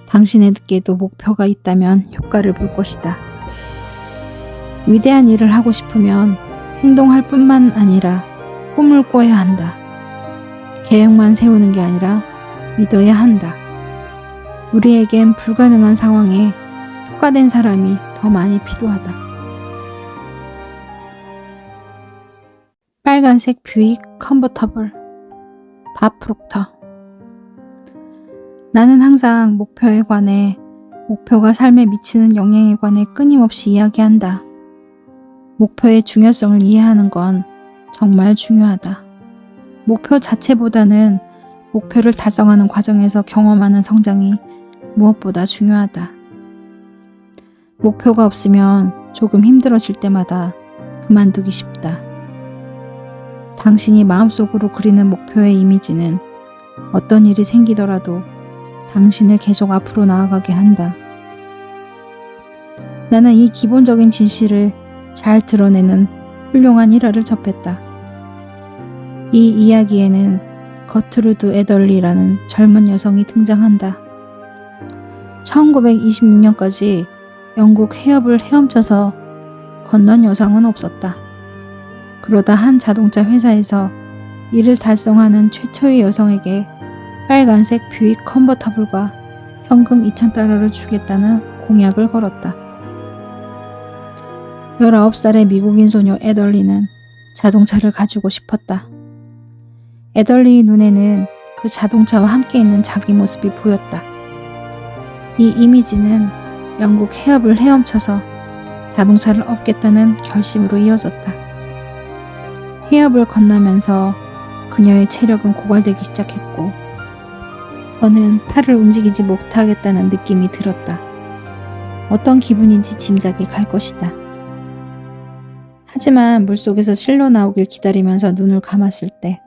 당신에게도 목표가 있다면 효과를 볼 것이다. 위대한 일을 하고 싶으면 행동할 뿐만 아니라 꿈을 꿔야 한다. 계획만 세우는 게 아니라 믿어야 한다. 우리에겐 불가능한 상황에 특화된 사람이 더 많이 필요하다. 빨간색 뷰익 컨버터블 밥 프록터. 나는 항상 목표에 관해, 목표가 삶에 미치는 영향에 관해 끊임없이 이야기한다. 목표의 중요성을 이해하는 건 정말 중요하다. 목표 자체보다는 목표를 달성하는 과정에서 경험하는 성장이 무엇보다 중요하다. 목표가 없으면 조금 힘들어질 때마다 그만두기 쉽다. 당신이 마음속으로 그리는 목표의 이미지는 어떤 일이 생기더라도 당신을 계속 앞으로 나아가게 한다. 나는 이 기본적인 진실을 잘 드러내는 훌륭한 일화를 접했다. 이 이야기에는 거트루드 애덜리라는 젊은 여성이 등장한다. 1926년까지 영국 해협을 헤엄쳐서 건넌 여성은 없었다. 그러다 한 자동차 회사에서 이를 달성하는 최초의 여성에게 빨간색 뷰익 컨버터블과 현금 2,000달러를 주겠다는 공약을 걸었다. 19살의 미국인 소녀 애덜리는 자동차를 가지고 싶었다. 애덜리의 눈에는 그 자동차와 함께 있는 자기 모습이 보였다. 이 이미지는 영국 해협을 헤엄쳐서 자동차를 얻겠다는 결심으로 이어졌다. 해협을 건너면서 그녀의 체력은 고갈되기 시작했고 더는 팔을 움직이지 못하겠다는 느낌이 들었다. 어떤 기분인지 짐작이 갈 것이다. 하지만 물속에서 실로 나오길 기다리면서 눈을 감았을 때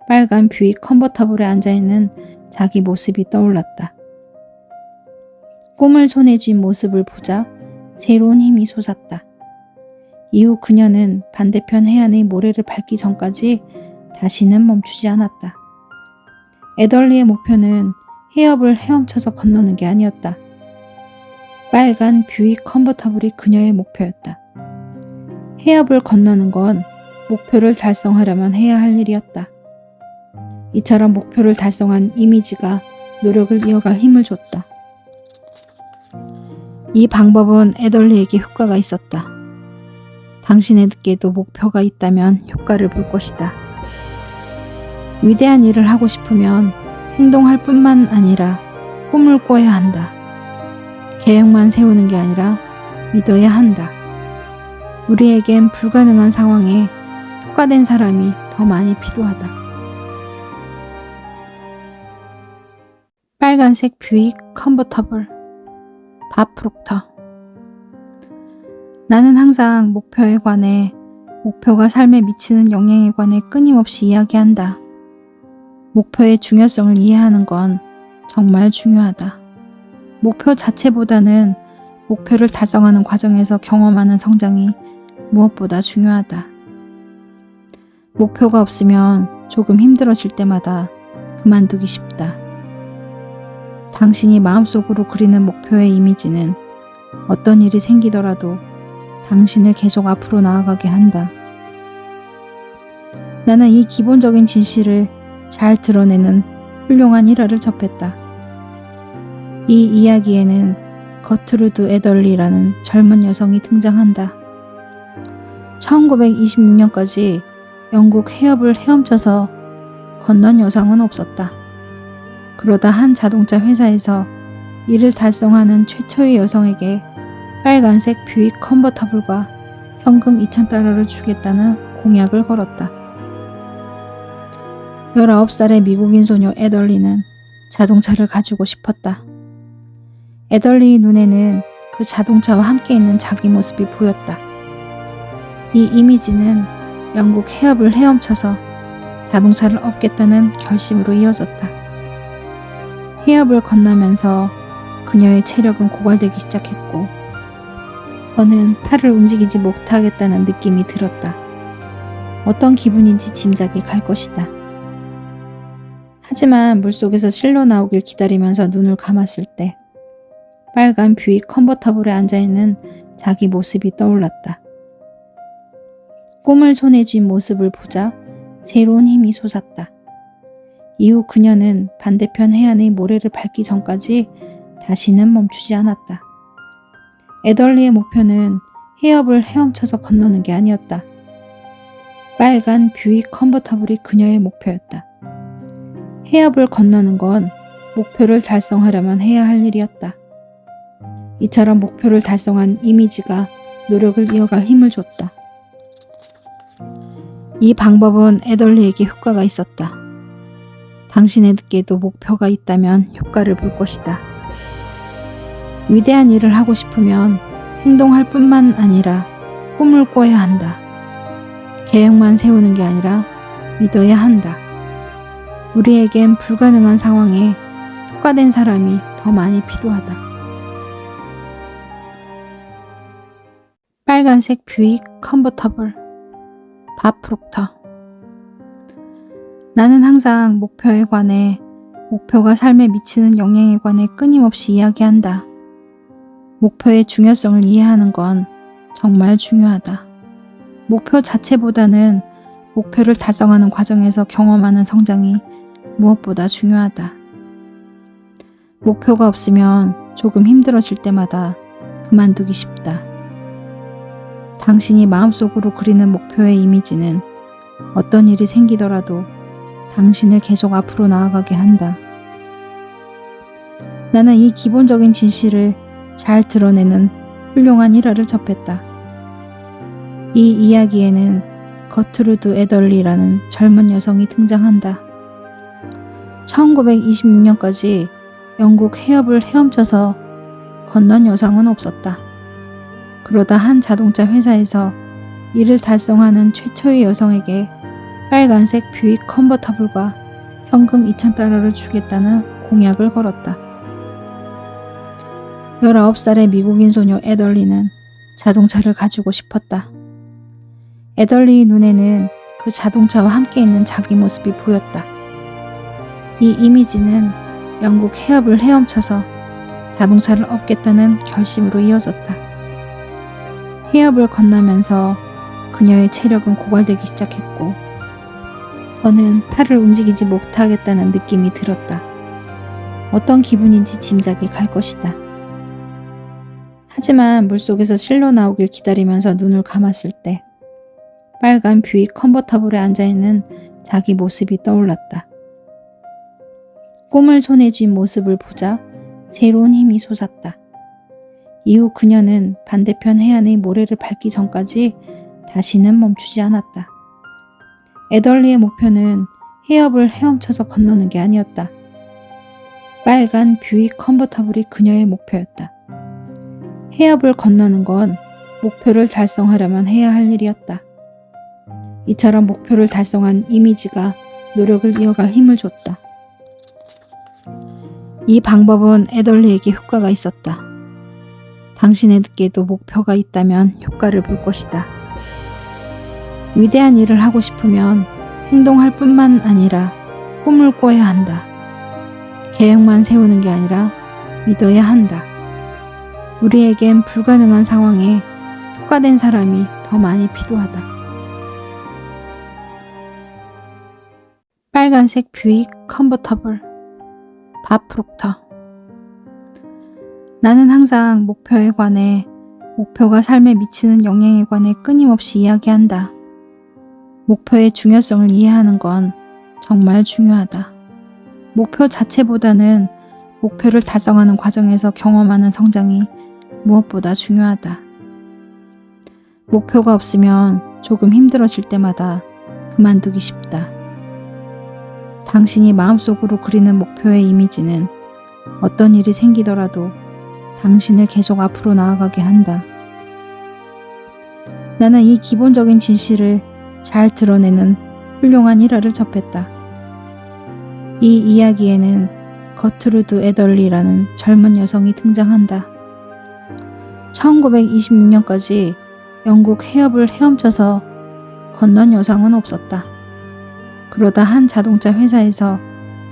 빨간 뷰익 컨버터블에 앉아있는 자기 모습이 떠올랐다. 꿈을 손에 쥔 모습을 보자 새로운 힘이 솟았다. 이후 그녀는 반대편 해안의 모래를 밟기 전까지 다시는 멈추지 않았다. 애덜리의 목표는 해협을 헤엄쳐서 건너는 게 아니었다. 빨간 뷰익 컨버터블이 그녀의 목표였다. 해협을 건너는 건 목표를 달성하려면 해야 할 일이었다. 이처럼 목표를 달성한 이미지가 노력을 이어갈 힘을 줬다. 이 방법은 애덜리에게 효과가 있었다. 당신에게도 목표가 있다면 효과를 볼 것이다. 위대한 일을 하고 싶으면 행동할 뿐만 아니라 꿈을 꿔야 한다. 계획만 세우는 게 아니라 믿어야 한다. 우리에겐 불가능한 상황에 특화된 사람이 더 많이 필요하다. 빨간색 뷰익 컨버터블 밥 프록터. 나는 항상 목표에 관해, 목표가 삶에 미치는 영향에 관해 끊임없이 이야기한다. 목표의 중요성을 이해하는 건 정말 중요하다. 목표 자체보다는 목표를 달성하는 과정에서 경험하는 성장이 무엇보다 중요하다. 목표가 없으면 조금 힘들어질 때마다 그만두기 쉽다. 당신이 마음속으로 그리는 목표의 이미지는 어떤 일이 생기더라도 당신을 계속 앞으로 나아가게 한다. 나는 이 기본적인 진실을 잘 드러내는 훌륭한 일화를 접했다. 이 이야기에는 거트루드 애덜리라는 젊은 여성이 등장한다. 1926년까지 영국 해협을 헤엄쳐서 건넌 여성은 없었다. 그러다 한 자동차 회사에서 이를 달성하는 최초의 여성에게 빨간색 뷰익 컨버터블과 현금 2,000달러를 주겠다는 공약을 걸었다. 19살의 미국인 소녀 애덜리는 자동차를 가지고 싶었다. 애덜리의 눈에는 그 자동차와 함께 있는 자기 모습이 보였다. 이 이미지는 영국 해협을 헤엄쳐서 자동차를 얻겠다는 결심으로 이어졌다. 해협을 건너면서 그녀의 체력은 고갈되기 시작했고 더는 팔을 움직이지 못하겠다는 느낌이 들었다. 어떤 기분인지 짐작이 갈 것이다. 하지만 물속에서 실로 나오길 기다리면서 눈을 감았을 때 빨간 뷰익 컨버터블에 앉아있는 자기 모습이 떠올랐다. 꿈을 손에 쥔 모습을 보자 새로운 힘이 솟았다. 이후 그녀는 반대편 해안의 모래를 밟기 전까지 다시는 멈추지 않았다. 애덜리의 목표는 해협을 헤엄쳐서 건너는 게 아니었다. 빨간 뷰익 컨버터블이 그녀의 목표였다. 해협을 건너는 건 목표를 달성하려면 해야 할 일이었다. 이처럼 목표를 달성한 이미지가 노력을 이어갈 힘을 줬다. 이 방법은 애덜리에게 효과가 있었다. 당신에게도 목표가 있다면 효과를 볼 것이다. 위대한 일을 하고 싶으면 행동할 뿐만 아니라 꿈을 꿔야 한다. 계획만 세우는 게 아니라 믿어야 한다. 우리에겐 불가능한 상황에 특화된 사람이 더 많이 필요하다. 빨간색 뷰익 컨버터블 밥 프록터. 나는 항상 목표에 관해, 목표가 삶에 미치는 영향에 관해 끊임없이 이야기한다. 목표의 중요성을 이해하는 건 정말 중요하다. 목표 자체보다는 목표를 달성하는 과정에서 경험하는 성장이 무엇보다 중요하다. 목표가 없으면 조금 힘들어질 때마다 그만두기 쉽다. 당신이 마음속으로 그리는 목표의 이미지는 어떤 일이 생기더라도 당신을 계속 앞으로 나아가게 한다. 나는 이 기본적인 진실을 잘 드러내는 훌륭한 일화를 접했다. 이 이야기에는 거트루드 애덜리라는 젊은 여성이 등장한다. 1926년까지 영국 해협을 헤엄쳐서 건넌 여성은 없었다. 그러다 한 자동차 회사에서 이를 달성하는 최초의 여성에게 빨간색 뷰익 컨버터블과 현금 2,000달러를 주겠다는 공약을 걸었다. 19살의 미국인 소녀 애덜리는 자동차를 가지고 싶었다. 애덜리의 눈에는 그 자동차와 함께 있는 자기 모습이 보였다. 이 이미지는 영국 해협을 헤엄쳐서 자동차를 얻겠다는 결심으로 이어졌다. 해협을 건너면서 그녀의 체력은 고갈되기 시작했고 더는 팔을 움직이지 못하겠다는 느낌이 들었다. 어떤 기분인지 짐작이 갈 것이다. 하지만 물속에서 실로 나오길 기다리면서 눈을 감았을 때 빨간 뷰익 컨버터블에 앉아있는 자기 모습이 떠올랐다. 꿈을 손에 쥔 모습을 보자 새로운 힘이 솟았다. 이후 그녀는 반대편 해안의 모래를 밟기 전까지 다시는 멈추지 않았다. 애덜리의 목표는 해협을 헤엄쳐서 건너는 게 아니었다. 빨간 뷰익 컨버터블이 그녀의 목표였다. 해협을 건너는 건 목표를 달성하려면 해야 할 일이었다. 이처럼 목표를 달성한 이미지가 노력을 이어갈 힘을 줬다. 이 방법은 애덜리에게 효과가 있었다. 당신에게도 목표가 있다면 효과를 볼 것이다. 위대한 일을 하고 싶으면 행동할 뿐만 아니라 꿈을 꿔야 한다. 계획만 세우는 게 아니라 믿어야 한다. 우리에겐 불가능한 상황에 특화된 사람이 더 많이 필요하다. 빨간색 뷰익 컨버터블 밥 프록터. 나는 항상 목표에 관해, 목표가 삶에 미치는 영향에 관해 끊임없이 이야기한다. 목표의 중요성을 이해하는 건 정말 중요하다. 목표 자체보다는 목표를 달성하는 과정에서 경험하는 성장이 무엇보다 중요하다. 목표가 없으면 조금 힘들어질 때마다 그만두기 쉽다. 당신이 마음속으로 그리는 목표의 이미지는 어떤 일이 생기더라도 당신을 계속 앞으로 나아가게 한다. 나는 이 기본적인 진실을 잘 드러내는 훌륭한 일화를 접했다. 이 이야기에는 거트루드 에덜리라는 젊은 여성이 등장한다. 1926년까지 영국 해협을 헤엄쳐서 건넌 여성은 없었다. 그러다 한 자동차 회사에서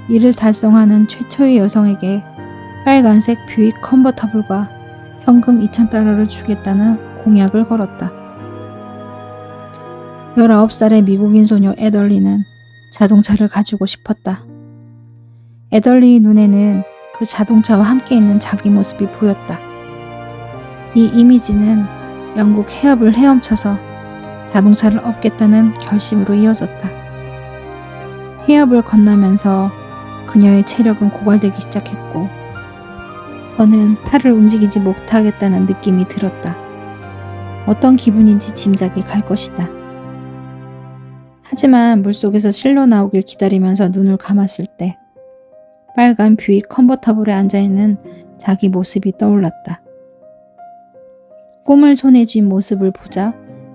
이를 달성하는 최초의 여성에게 빨간색 뷰익 컨버터블과 현금 2,000달러를 주겠다는 공약을 걸었다. 19살의 미국인 소녀 에덜리는 자동차를 가지고 싶었다. 에덜리의 눈에는 그 자동차와 함께 있는 자기 모습이 보였다. 이 이미지는 영국 해협을 헤엄쳐서 자동차를 얻겠다는 결심으로 이어졌다. 해협을 건너면서 그녀의 체력은 고갈되기 시작했고 더는 팔을 움직이지 못하겠다는 느낌이 들었다. 어떤 기분인지 짐작이 갈 것이다. 하지만 물속에서 실로 나오길 기다리면서 눈을 감았을 때 빨간 뷰익 컨버터블에 앉아있는 자기 모습이 떠올랐다. 꿈을 손에 쥔 모습을 보자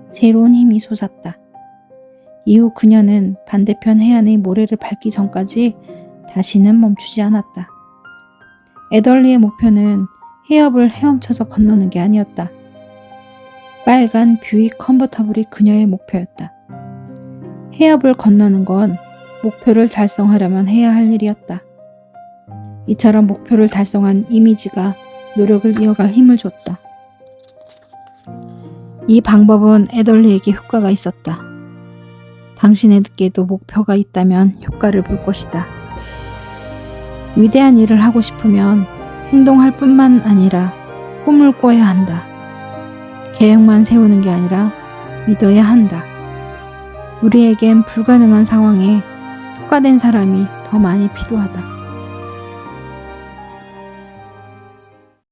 새로운 힘이 솟았다. 이후 그녀는 반대편 해안의 모래를 밟기 전까지 다시는 멈추지 않았다. 에덜리의 목표는 해협을 헤엄쳐서 건너는 게 아니었다. 빨간 뷰익 컨버터블이 그녀의 목표였다. 해협을 건너는 건 목표를 달성하려면 해야 할 일이었다. 이처럼 목표를 달성한 이미지가 노력을 이어갈 힘을 줬다. 이 방법은 에덜리에게 효과가 있었다. 당신에게도 목표가 있다면 효과를 볼 것이다. 위대한 일을 하고 싶으면 행동할 뿐만 아니라 꿈을 꿔야 한다. 계획만 세우는 게 아니라 믿어야 한다. 우리에겐 불가능한 상황에 특화된 사람이 더 많이 필요하다.